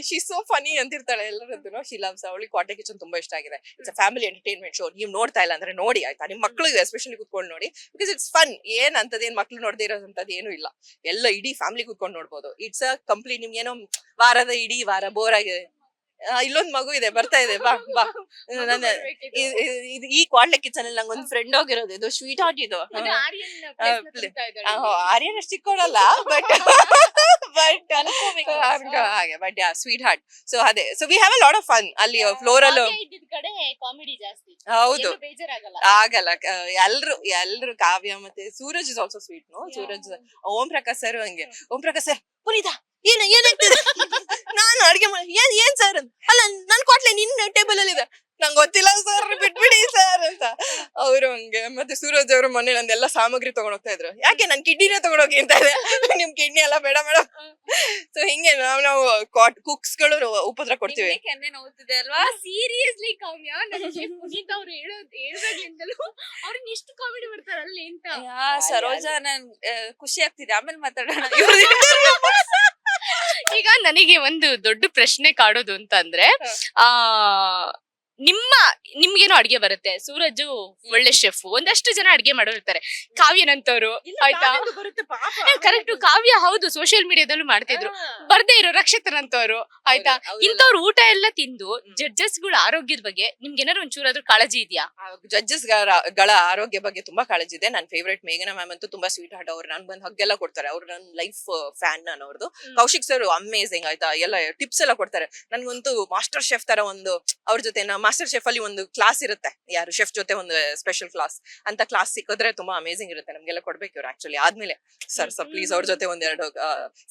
ಶಿ ಸೋ ಫನಿ ಅಂತಿರ್ತಾಳೆ ಎಲ್ಲರದ್ದು. She loves. ಅವಳಿಗೆ ಕ್ವಾಟೆ ಕಿಚನ್ ತುಂಬಾ ಇಷ್ಟ ಆಗಿದೆ. It's a family entertainment show. ನೀವು ನೋಡ್ತಾ ಇಲ್ಲ ಅಂದ್ರೆ ನೋಡಿ ಆಯ್ತಾ. ನಿಮ್ ಮಕ್ಳು ಎಸ್ಪೆಷಲಿ ಕೂತ್ಕೊಂಡು ನೋಡಿ. Because it's fun. ಏನ್ ಅಂತದೇನ್ ಮಕ್ಳು ನೋಡದೇ ಇರೋದಂತದ್ದು ಏನು ಇಲ್ಲ. ಎಲ್ಲ ಇಡೀ ಫ್ಯಾಮಿಲಿ ಕೂತ್ಕೊಂಡು ನೋಡ್ಬೋದು. It's a complete. ನಿಮ್ಗೇನೋ ವಾರದ ಇಡೀ ವಾರ ಬೋರ್ ಆಗಿದೆ, ಇಲ್ಲೊಂದ್ ಮಗು ಇದೆ ಬರ್ತಾ ಇದೆ ಬಾ ಬಾ. ನನ್ನ ಈ ಕ್ವಾಟ್ಲೆ ಕಿಚನ್ ಅಲ್ಲಿ ನಂಗೊಂದ್ ಫ್ರೆಂಡ್ ಹೋಗಿರೋದು. ಇದು ಸ್ವೀಟ್ ಹಾರ್ಟ್ ಇದು. ಆರ್ಯನ್ ಅಷ್ಟು ಚಿಕ್ಕೋಡಲ್ಲ ಬಟ್ ಹಾಗೆ but yeah sweet heart. So ಅದೇ. So we have a lot of fun ಅಲ್ಲಿ ಫ್ಲೋರ್ ಅಲ್ಲೂ. ಕಾಮಿಡಿ ಜಾಸ್ತಿ ಹೌದು ಬೇಜಾರಾಗಲ್ಲ. ಆಗಲ್ಲ. ಎಲ್ರು ಕಾವ್ಯ ಮತ್ತೆ Suraj is also sweet. No Suraj. Om Prakash sir ಹಂಗೆ. ಓಂ ಪ್ರಕಾಶ್ ಸರ್ ಪುನೀತಾ ಏನಾಗ್ತಿದೆ ನಾನು ಅಡ್ಗೆ ಮಾಡಿ ಏನ್ ಸರ್ ಅಲ್ಲ ನನ್ ಕೊಟ್ಲೆ ನಿನ್ನ ಟೇಬಲ್ ಅಲ್ಲಿ ಇದೆ. ನಂಗೆ ಗೊತ್ತಿಲ್ಲ ಸರ್ ಬಿಟ್ಬಿಡಿ ಸರ್ ಅಂತ ಅವ್ರು ಹಂಗೆ. ಮತ್ತೆ ಸೂರಜ್ ಅವರು ಮೊನ್ನೆ ನಂದೆಲ್ಲ ಸಾಮಗ್ರಿ ತಗೊಂಡ್ ಹೋಗ್ತಾ ಇದ್ರು. ಯಾಕೆ ನನ್ ಕಿಡ್ನಿನೇ ತಗೊಂಡೋಗಿ ಅಂತ ಇದೆ. ನಿಮ್ ಕಿಡ್ನಿ ಎಲ್ಲ ಬೇಡ ಮೇಡಮ್. ಸೊ ಹಿಂಗೆ ನಾವು ಕುಕ್ಸ್ ಗಳು ಉಪದ್ರ ಕೊಡ್ತೀವಿ. ಕೆನ್ನೆ ನೋವುತ್ತಿದೆ ಅಲ್ವಾ? ಸೀರಿಯಸ್ಲಿ ಕಾವ್ಯ, ನನಗೆ ಪುನೀತ್ ಅವ್ರು ಹೇಳ್ದಾಗ್ಲಿಂದಲೂ ಅವ್ರಿಗೆ ಎಷ್ಟು ಕಾಮಿಡಿ ಮಾಡ್ತಾರೆ ಅಲ್ಲಿ ಅಂತ. ಸರೋಜಾ ನನ್ ಖುಷಿ ಆಗ್ತಿದೆ. ಆಮೇಲೆ ಮಾತಾಡೋಣ. ಈಗ ನನಗೆ ಒಂದು ದೊಡ್ಡ ಪ್ರಶ್ನೆ ಕಾಡೋದು ಅಂತಂದ್ರೆ, ನಿಮ್ಗೇನೋ ಅಡ್ಗೆ ಬರುತ್ತೆ. ಸೂರಜ್ ಒಳ್ಳೆ ಶೆಫ್. ಒಂದಷ್ಟು ಜನ ಅಡ್ಗೆ ಮಾಡೋರಿರ್ತಾರೆ. ಕಾವ್ಯನಂತವ್ರು ಆಯ್ತಾ. ಕರೆಕ್ಟ್. ಕಾವ್ಯ ಹೌದು ಸೋಷಿಯಲ್ ಮೀಡಿಯಾದಲ್ಲೂ ಮಾಡ್ತಿದ್ರು. ಬರ್ದೇ ಇರೋ ರಕ್ಷಿತನಂತವ್ರು ಆಯ್ತಾ. ಇಂಥವ್ರು ಊಟ ಎಲ್ಲ ತಿಂದು ಜಡ್ಜಸ್ ಗಳ ಆರೋಗ್ಯದ ಬಗ್ಗೆ ನಿಮ್ಗೆ ಏನಾದ್ರು ಒಂಚೂರಾದ್ರೂ ಕಾಳಜಿ ಇದೆಯಾ? ಜಡ್ಜಸ್ ಗಳ ಆರೋಗ್ಯ ಬಗ್ಗೆ ತುಂಬಾ ಕಾಳಜಿ ಇದೆ. ನನ್ ಫೇವ್ರೇಟ್ ಮೇಘನಾ ಮ್ಯಾಮ್ ಅಂತೂ ತುಂಬಾ ಸ್ವೀಟ್ ಹಾರ್ಟ್. ಅವ್ರು ನನ್ ಬಂದ್ ಹಗ್ಗೆಲ್ಲ ಕೊಡ್ತಾರೆ. ಅವ್ರು ನನ್ ಲೈಫ್ ಫ್ಯಾನ್. ನಾನು ಅವ್ರದ್ದು. ಕೌಶಿಕ್ ಸರ್ ಅಮೇಝಿಂಗ್ ಆಯ್ತಾ. ಎಲ್ಲ ಟಿಪ್ಸ್ ಎಲ್ಲ ಕೊಡ್ತಾರೆ. ನನ್ಗಂತೂ ಮಾಸ್ಟರ್ ಶೆಫ್ ತರ ಒಂದು ಅವ್ರ ಜೊತೆ ಮಾಸ್ಟರ್ ಶೆಫ್ ಅಲ್ಲಿ ಒಂದು ಕ್ಲಾಸ್ ಇರುತ್ತೆ. ಯಾರು ಶೆಫ್ ಜೊತೆ ಒಂದು ಸ್ಪೆಷಲ್ ಕ್ಲಾಸ್ ಅಂತ ಕ್ಲಾಸ್ ಸಿಕ್ಕಿದ್ರೆ ತುಂಬಾ ಅಮೇಝಿಂಗ್ ಇರುತ್ತೆ. ನಮ್ಗೆಲ್ಲ ಕೊಡ್ಬೇಕು ಇವ್ರು ಆಕ್ಚುಲಿ ಆದ್ಮೇಲೆ. ಸರ್ ಪ್ಲೀಸ್ ಅವ್ರ ಜೊತೆ ಒಂದೆರಡು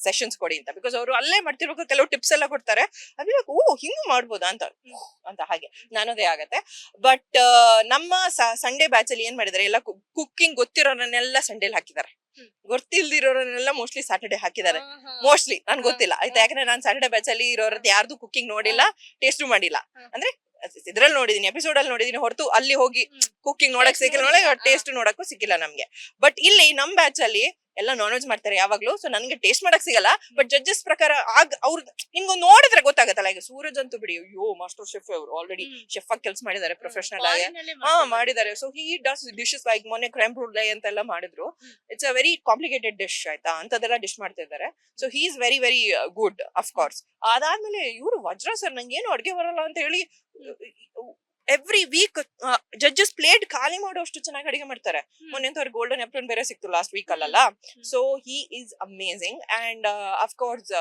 ಸೆಷನ್ಸ್ ಕೊಡಿ ಅಂತ. ಬಿಕಾಸ್ ಅವರು ಅಲ್ಲೇ ಮಾಡ್ತಿರ್ಬೇಕು. ಕೆಲವು ಟಿಪ್ಸ್ ಎಲ್ಲ ಕೊಡ್ತಾರೆ. ಅದೇ ಓ ಹಿಂಗ್ ಮಾಡ್ಬೋದಾ ಅಂತ ಹಾಗೆ ನಾನದೇ ಆಗತ್ತೆ. ಬಟ್ ನಮ್ಮ ಸಂಡೇ ಬ್ಯಾಚ್ ಅಲ್ಲಿ ಏನ್ ಮಾಡಿದಾರೆ, ಎಲ್ಲ ಕುಕ್ಕಿಂಗ್ ಗೊತ್ತಿರೋರನ್ನೆಲ್ಲ ಸಂಡೇಲಿ ಹಾಕಿದ್ದಾರೆ. ಗೊತ್ತಿಲ್ದಿರೋರನ್ನೆಲ್ಲ ಮೋಸ್ಟ್ಲಿ ಸ್ಯಾಟರ್ಡೆ ಹಾಕಿದ್ದಾರೆ. ಮೋಸ್ಟ್ಲಿ ನನ್ಗೆ ಗೊತ್ತಿಲ್ಲ ಆಯ್ತಾ. ಯಾಕಂದ್ರೆ ನಾನ್ ಸ್ಯಾಟರ್ಡೆ ಬ್ಯಾಚ್ ಅಲ್ಲಿ ಇರೋರದ್ದು ಯಾರ್ದು ಕುಕ್ಕಿಂಗ್ ನೋಡಿಲ್ಲ, ಟೇಸ್ಟು ಮಾಡಿಲ್ಲ. ಅಂದ್ರೆ ಇದ್ರಲ್ಲಿ ನೋಡಿದೀನಿ, ಎಪಿಸೋಡ್ ಅಲ್ಲಿ ನೋಡಿದೀನಿ ಹೊರತು ಅಲ್ಲಿ ಹೋಗಿ ಕುಕ್ಕಿಂಗ್ ನೋಡಕ್ ಸಿಕ್ಕಿಲ್ಲ, ಟೇಸ್ಟ್ ನೋಡಕ್ಕೂ ಸಿಕ್ಕಿಲ್ಲ ನಮ್ಗೆ. ಬಟ್ ಇಲ್ಲಿ ನಮ್ ಬ್ಯಾಚ್ ಅಲ್ಲಿ ಎಲ್ಲ ನಾನ್ ವೆಜ್ ಮಾಡ್ತಾರೆ ಯಾವಾಗ್ಲೂ. ಸೊ ನನ್ಗೆ ಟೇಸ್ಟ್ ಮಾಡಕ್ ಸಿಗಲ್ಲ. ಬಟ್ ಜಡ್ಜಸ್ ಪ್ರಕಾರ ಅವ್ರ ನಿಮ್ಗೆ ನೋಡಿದ್ರೆ ಗೊತ್ತಾಗತ್ತಲ್ಲ. ಈಗ ಸೂರಜ್ ಅಂತೂ ಬಿಡಿ, ಅಯ್ಯೋ ಮಾಸ್ಟರ್ ಶೆಫ್. ಅವ್ರು ಆಲ್ರೆಡಿ ಶೆಫ್ ಆಗಿ ಕೆಲಸ ಮಾಡಿದ್ದಾರೆ ಪ್ರೊಫೆಷನಲ್ ಆಗಿ. ಮಾಡಿದ್ದಾರೆ. So he does dishes like ಮೊನ್ನೆ ಕ್ರೈಮ್ ಬ್ರೂಲೆ ಅಂತೆಲ್ಲ ಮಾಡಿದ್ರು. It's a very complicated dish ಆಯ್ತಾ. ಅಂತದೆಲ್ಲ ಡಿಶ್ ಮಾಡ್ತಿದ್ದಾರೆ. So he is very very good of course. ಅದಾದ್ಮೇಲೆ ಇವ್ರು ವಜ್ರ ಸರ್ ನಂಗೆ ಏನು ಅಡ್ಗೆ ಬರಲ್ಲ ಅಂತ ಹೇಳಿ ಎವ್ರಿ ವೀಕ್ ಜಡ್ಜಸ್ ಪ್ಲೇಟ್ ಖಾಲಿ ಮಾಡೋಷ್ಟು ಚೆನ್ನಾಗಿ ಅಡಿಗೆ ಮಾಡ್ತಾರೆ. ಮೊನ್ನೆ ಅಂತ ಅವ್ರಿಗೆ ಗೋಲ್ಡನ್ ಎಪ್ರನ್ ಬೇರೆ ಸಿಕ್ತು ಲಾಸ್ಟ್ ವೀಕ್ ಅಲ್ಲ. So he is amazing. And of course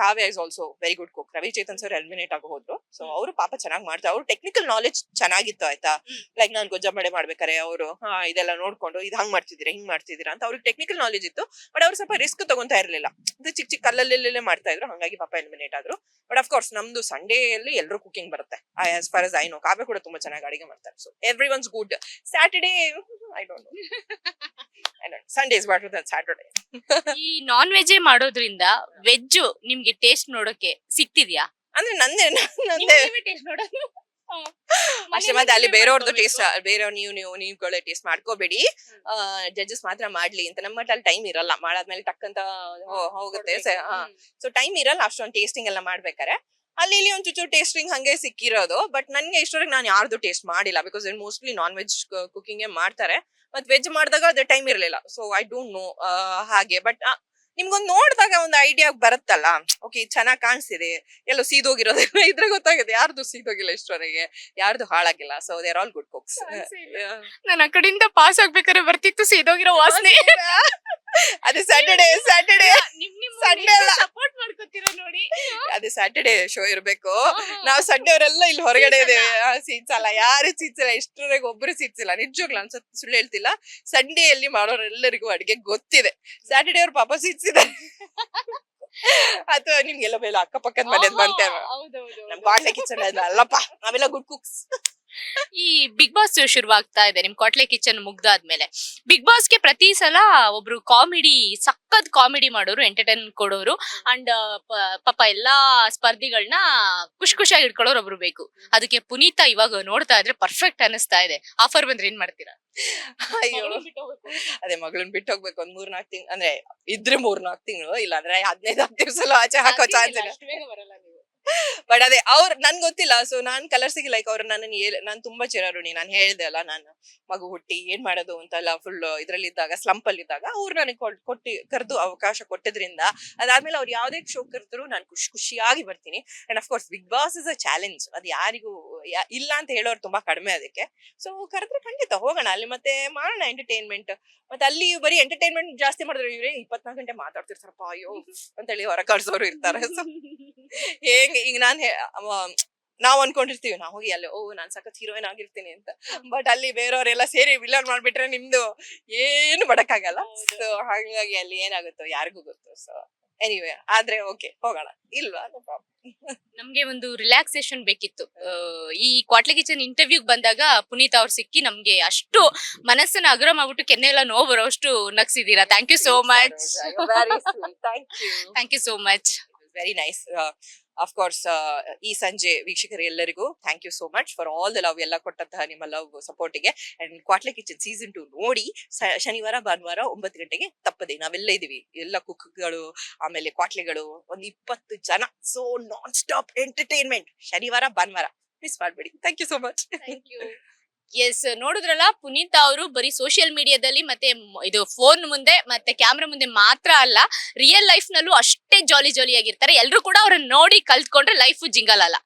Kavya is also very good cook. Ravi Chetan sir eliminate ಆಗಿ ಹೋದ್ರು. ಸೊ ಅವರು ಪಾಪ ಚೆನ್ನಾಗಿ ಮಾಡ್ತಾರೆ. ಅವ್ರು ಟೆಕ್ನಿಕಲ್ ನಾಲೆಜ್ ಚೆನ್ನಾಗಿತ್ತು ಆಯ್ತಾ. ಲೈಕ್ ನಾನ್ ಗೊಜ್ಜಂಬಡೆ ಮಾಡ್ಬೇಕಾರೆ ಅವರು ಇದೆಲ್ಲ ನೋಡ್ಕೊಂಡು ಇದು ಹಂಗ್ ಮಾಡ್ತಿದ್ದೀರಾ ಹಿಂಗ್ ಮಾಡ್ತಿದ್ದೀರಾ ಅಂತ ಅವ್ರಿಗೆ ಟೆಕ್ನಿಕಲ್ ನಾಲೆಜ್ ಇತ್ತು. ಬಟ್ ಅವ್ರು ಸ್ವಲ್ಪ ರಿಸ್ಕ್ ತಗೊಂತಾ ಇರ್ಲಿಲ್ಲ. ಚಿಕ್ಕ ಚಿಕ್ಕ ಕಲ್ಲಲ್ಲೇ ಮಾಡ್ತಾ ಇದ್ರು. ಹಂಗಾಗಿ ಪಾಪ ಎಲಿಮಿನೇಟ್ ಆದ್ರು. ಬಟ್ ಅಫ್ ಕೋರ್ಸ್ ನಮ್ದು ಸಂಡೇಯಲ್ಲಿ ಎಲ್ಲರೂ ಕುಕಿಂಗ್ ಬರುತ್ತೆ. As for as I know ಕಾವ್ಯ ಕೂಡ ತುಂಬಾ ಚೆನ್ನಾಗಿ ಅಡಿಗೆ ಮಾಡ್ತಾರೆ. So every once good. Saturday I don't know Sunday is better than Saturday. ಈ ನಾನ್ ವೆಜ್ ಮಾಡೋದ್ರಿಂದ ವೆಜ್ ನಿಮ್ಗೆ ಟೇಸ್ಟ್ ನೋಡೋಕೆ ಸಿಕ್ತಿದ್ಯಾ? ಅಂದ್ರೆ ನಂದೇ ಟೇಸ್ಟ್ ನೋಡೋದು ಅಷ್ಟೇ. ಮತ್ತೆ ಅಲ್ಲಿ ಬೇರೆಯವ್ರದ್ದು ಟೇಸ್ಟ್, ಬೇರೆಯವ್ರು ನೀವುಗಳೇ ಟೇಸ್ಟ್ ಮಾಡ್ಕೋಬೇಡಿ, ಜಡ್ಜಸ್ ಮಾತ್ರ ಮಾಡ್ಲಿ ಅಂತ. ನಮ್ಮ ಅಲ್ಲಿ ಟೈಮ್ ಇರಲ್ಲ, ಮಾಡಾದ್ಮೇಲೆ ಟಕ್ ಅಂತ ಹೋಗುತ್ತೆ. ಸೊ ಟೈಮ್ ಇರಲ್ಲ ಅಷ್ಟೊಂದು ಟೇಸ್ಟಿಂಗ್ ಎಲ್ಲ ಮಾಡ್ಬೇಕಾರೆ. ಅಲ್ಲಿ ಇಲ್ಲಿ ಒಂದ್ ಚೂಚೂರು ಟೇಸ್ಟಿಂಗ್ ಹಂಗೆ ಸಿಕ್ಕಿರೋದು. ಬಟ್ ನನ್ಗೆ ಇಷ್ಟವರೆಗೆ ನಾನು ಯಾರ್ದು ಟೇಸ್ಟ್ ಮಾಡಿಲ್ಲ, because mostly non veg cooking ಮಾಡ್ತಾರೆ. ಮತ್ ವೆಜ್ ಮಾಡಿದಾಗ ಅದೇ ಟೈಮ್ ಇರ್ಲಿಲ್ಲ, ಸೊ ಐ ಡೋಂಟ್ ನೋ ಹಾಗೆ. ಬಟ್ ನಿಮ್ಗೊಂದ್ ನೋಡಿದಾಗ ಒಂದು ಐಡಿಯಾ ಬರುತ್ತಲ್ಲ, ಓಕೆ ಚೆನ್ನಾಗ್ ಕಾಣಿಸ್ತಿದೆ, ಎಲ್ಲೋ ಸೀದೋಗಿರೋದಿಲ್ಲ, ಇದ್ರೆ ಗೊತ್ತಾಗುತ್ತೆ ಯಾರ್ದು ಸೀದೋಗಿಲ್ಲ ಇಷ್ಟವರೆಗೆ, ಯಾರ್ದು ಹಾಳಾಗಿಲ್ಲ. So they are all good cooks. ನಾನು ಆ ಕಡೆಯಿಂದ ಪಾಸ್ ಆಗ್ಬೇಕಾದ್ರೆ ಬರ್ತಿತ್ತು ಸೀದೋಗಿರೋ ವಾಸನೆ. ಅದೇ ಸ್ಯಾಟರ್ಡೇ ಸಂಡೇ ಅಲ್ಲ, ಸಪೋರ್ಟ್ ಮಾಡ್ಕೊತೀರಾ ನೋಡಿ. ಅದೇ ಸ್ಯಾಟರ್ಡೇ ಶೋ ಇರ್ಬೇಕು. ನಾವು ಸಂಡೇ ಅವರೆಲ್ಲ ಇಲ್ಲಿ ಹೊರಗಡೆ ಇದೇವೆ, ಸೀಟ್ಸಲ್ಲ, ಯಾರು ಸೀಟ್ಸಿಲ್ಲ, ಇಷ್ಟರವರೆಗೆ ಒಬ್ಬರು ಸೀಟ್ಸಿಲ್ಲ. ನಿಜವಾಗ್ಲೂ ನಾನು ಸುಳ್ಳು ಹೇಳ್ತಿಲ್ಲ. ಸಂಡೇಯಲ್ಲಿ ಮಾಡೋರೆಲ್ಲರಿಗೂ ಅಡಿಗೆ ಗೊತ್ತಿದೆ. ಸ್ಯಾಟರ್ಡೇ ಅವ್ರ ಪಾಪ ಸೀಟ್ಸಿದ್ದಾರೆ ಅಥವಾ ನಿಮ್ಗೆಲ್ಲ ಮೇಲೆ ಅಕ್ಕಪಕ್ಕದ ಮನೇದ್ ಬಂತೇವೆ. ನಮ್ ಕಾಟ್ಲೆ ಕಿಚನ್ ಅಲ್ಲಪ್ಪ, ನಾವೆಲ್ಲ ಗುಡ್ ಕುಕ್ಸ್. ಈ ಬಿಗ್ ಬಾಸ್ ಶುರುವಾಗ್ತಾ ಇದೆ, ನಿಮ್ ಕೊಟ್ಲೆ ಕಿಚನ್ ಮುಗ್ದಾದ್ಮೇಲೆ ಬಿಗ್ ಬಾಸ್ಗೆ ಪ್ರತಿ ಸಲ ಒಬ್ರು ಕಾಮಿಡಿ, ಸಖತ್ ಕಾಮಿಡಿ ಮಾಡೋರು, ಎಂಟರ್ಟೈನ್ಮೆಂಟ್ ಕೊಡೋರು ಅಂಡ್ ಪಾಪ ಎಲ್ಲಾ ಸ್ಪರ್ಧಿಗಳನ್ನ ಖುಷಿಯಾಗಿ ಇಟ್ಕೊಳ್ಳೋರು ಒಬ್ರು ಬೇಕು. ಅದಕ್ಕೆ ಪುನೀತಾ ಇವಾಗ ನೋಡ್ತಾ ಇದ್ರೆ ಪರ್ಫೆಕ್ಟ್ ಅನಿಸ್ತಾ ಇದೆ. ಆಫರ್ ಬಂದ್ರೆ ಏನ್ ಮಾಡ್ತೀರಾ? ಅಯ್ಯೋ, ಅದೇ ಮಗಳನ್ ಬಿಟ್ಟು ಹೋಗ್ಬೇಕು. ಒಂದ್ 3-4 ತಿಂಗಳು, ಅಂದ್ರೆ ಇದ್ರೆ 3-4 ತಿಂಗಳು, ಇಲ್ಲ ಅಂದ್ರೆ 15 ದಿವಸ ಆಚೆ ಹಾಕೋ ಚಾನ್ಸ್ ಇಲ್ಲ. ಬಟ್ ಅದೇ ನನ್ ಗೊತ್ತಿಲ್ಲ. ಸೊ ನಾನ್ ಕಲರ್ಸಿಗೆ ಲೈಕ್ ಅವ್ರು ನಾನ್ ತುಂಬಾ ಚಿರಾರುಣಿ. ನಾನ್ ಹೇಳ್ದೆ ಅಲ್ಲ, ನಾನು ಮಗು ಹುಟ್ಟಿ ಏನ್ ಮಾಡೋದು ಅಂತೆಲ್ಲ ಫುಲ್ ಇದ್ರಲ್ಲಿ ಇದ್ದಾಗ, ಸ್ಲಂಪ್ ಅಲ್ಲಿ ಇದ್ದಾಗ ಅವ್ರು ನನಗೆ ಕರೆದು ಅವಕಾಶ ಕೊಟ್ಟಿದ್ರಿಂದ, ಅದಾದ್ಮೇಲೆ ಅವ್ರು ಯಾವ್ದೇ ಶೋ ಕರೆದ್ರು ನಾನು ಖುಷಿಯಾಗಿ ಬರ್ತೀನಿ. And of course Bigg Boss is a challenge, ಅದು ಯಾರಿಗೂ ಇಲ್ಲ ಅಂತ ಹೇಳೋರು ತುಂಬಾ ಕಡಿಮೆ ಅದಕ್ಕೆ. ಸೊ ಕರೆದ್ರೆ ಖಂಡಿತ ಹೋಗೋಣ ಅಲ್ಲಿ, ಮತ್ತೆ ಮಾಡೋಣ ಎಂಟರ್ಟೈನ್ಮೆಂಟ್. ಮತ್ತೆ ಅಲ್ಲಿ ಬರೀ ಎಂಟರ್ಟೈನ್ಮೆಂಟ್ ಜಾಸ್ತಿ ಮಾಡಿದ್ರೆ ಇವ್ರೆ 24 ಗಂಟೆ ಮಾತಾಡ್ತಿರ್ತಾರಪ್ಪ, ಅಯ್ಯೋ ಅಂತೇಳಿ ಹೊರ ಕಳ್ಸೋರು ಇರ್ತಾರೆ. ಸೊ ಈಗ ನಾವ್ ಅನ್ಕೊಂಡಿರ್ತೀವಿ, ನಾವ್ ಹೋಗಿ ಅಲ್ಲಿ ನಾನ್ ಸಖತ್ ಹೀರೋಯಿನ್ ಆಗಿರ್ತೀನಿ ಅಂತ. ಬಟ್ ಅಲ್ಲಿ ಬೇರೆಯವರೆಲ್ಲ ಸೇರಿ ವಿಲನ್ ಮಾಡ್ಬಿಟ್ರೆ ನಿಮ್ದು ಏನು ಮಾಡಕ್ಕಾಗಲ್ಲ. ಸೊ ಹಾಗಾಗಿ ಅಲ್ಲಿ ಏನಾಗುತ್ತೋ ಯಾರಿಗೂ ಗೊತ್ತು. ಸೊ ಎನಿವೇ ಆದ್ರೆ ಓಕೆ, ಹೋಗೋಣ. ಇಲ್ವಾ ನಮ್ಗೆ ಒಂದು ರಿಲ್ಯಾಕ್ಸೇಷನ್ ಬೇಕಿತ್ತು. ಈ ಕ್ವಾಟ್ಲೆ ಕಿಚನ್ ಇಂಟರ್ವ್ಯೂ ಬಂದಾಗ ಪುನೀತ್ ಅವ್ರು ಸಿಕ್ಕಿ ನಮ್ಗೆ ಅಷ್ಟು ಮನಸ್ಸನ್ನ ಅಗ್ರ ಮಾಡ್ಬಿಟ್ಟು ಕೆನ್ನೆ ಎಲ್ಲ ನೋವು ಬರೋಷ್ಟು ನಗ್ಸಿದೀರಾ. Thank you so much. Thank you so much. Very nice. Of course ಈ ಸಂಜೆ ವೀಕ್ಷಕರು ಎಲ್ಲರಿಗೂ thank you so much for all the love, ಎಲ್ಲ ಕೊಟ್ಟಂತಹ ನಿಮ್ಮ ಲವ್ ಸಪೋರ್ಟಿಗೆ. ಅಂಡ್ ಕ್ವಾಟ್ಲೆ ಕಿಚನ್ ಸೀಸನ್ 2 ನೋಡಿ ಶನಿವಾರ ಭಾನುವಾರ 9 ಗಂಟೆಗೆ ತಪ್ಪದೆ ನಾವೆಲ್ಲ ಇದೀವಿ, ಎಲ್ಲ ಕುಕ್ಗಳು, ಆಮೇಲೆ ಕ್ವಾಟ್ಲೆಗಳು, ಒಂದು 20 ಜನ. ಸೊ ನಾನ್ ಸ್ಟಾಪ್ ಎಂಟರ್ಟೈನ್ಮೆಂಟ್ ಶನಿವಾರ ಭಾನುವಾರ, ಮಿಸ್ ಮಾಡ್ಬೇಡಿ. Thank you so much. Yes, ನೋಡಿದ್ರಲ್ಲ, ಪುನೀತ್ ಅವರು ಬರೀ ಸೋಷಿಯಲ್ ಮೀಡಿಯಾದಲ್ಲಿ ಮತ್ತೆ ಇದು ಫೋನ್ ಮುಂದೆ ಮತ್ತೆ ಕ್ಯಾಮ್ರಾ ಮುಂದೆ ಮಾತ್ರ ಅಲ್ಲ, ರಿಯಲ್ ಲೈಫ್ ನಲ್ಲೂ ಅಷ್ಟೇ ಜಾಲಿಯಾಗಿರ್ತಾರೆ. ಎಲ್ರು ಕೂಡ ಅವ್ರನ್ನ ನೋಡಿ ಕಲ್ತ್ಕೊಂಡ್ರೆ ಲೈಫ್ ಜಿಂಗಲ್ ಅಲ್ಲ.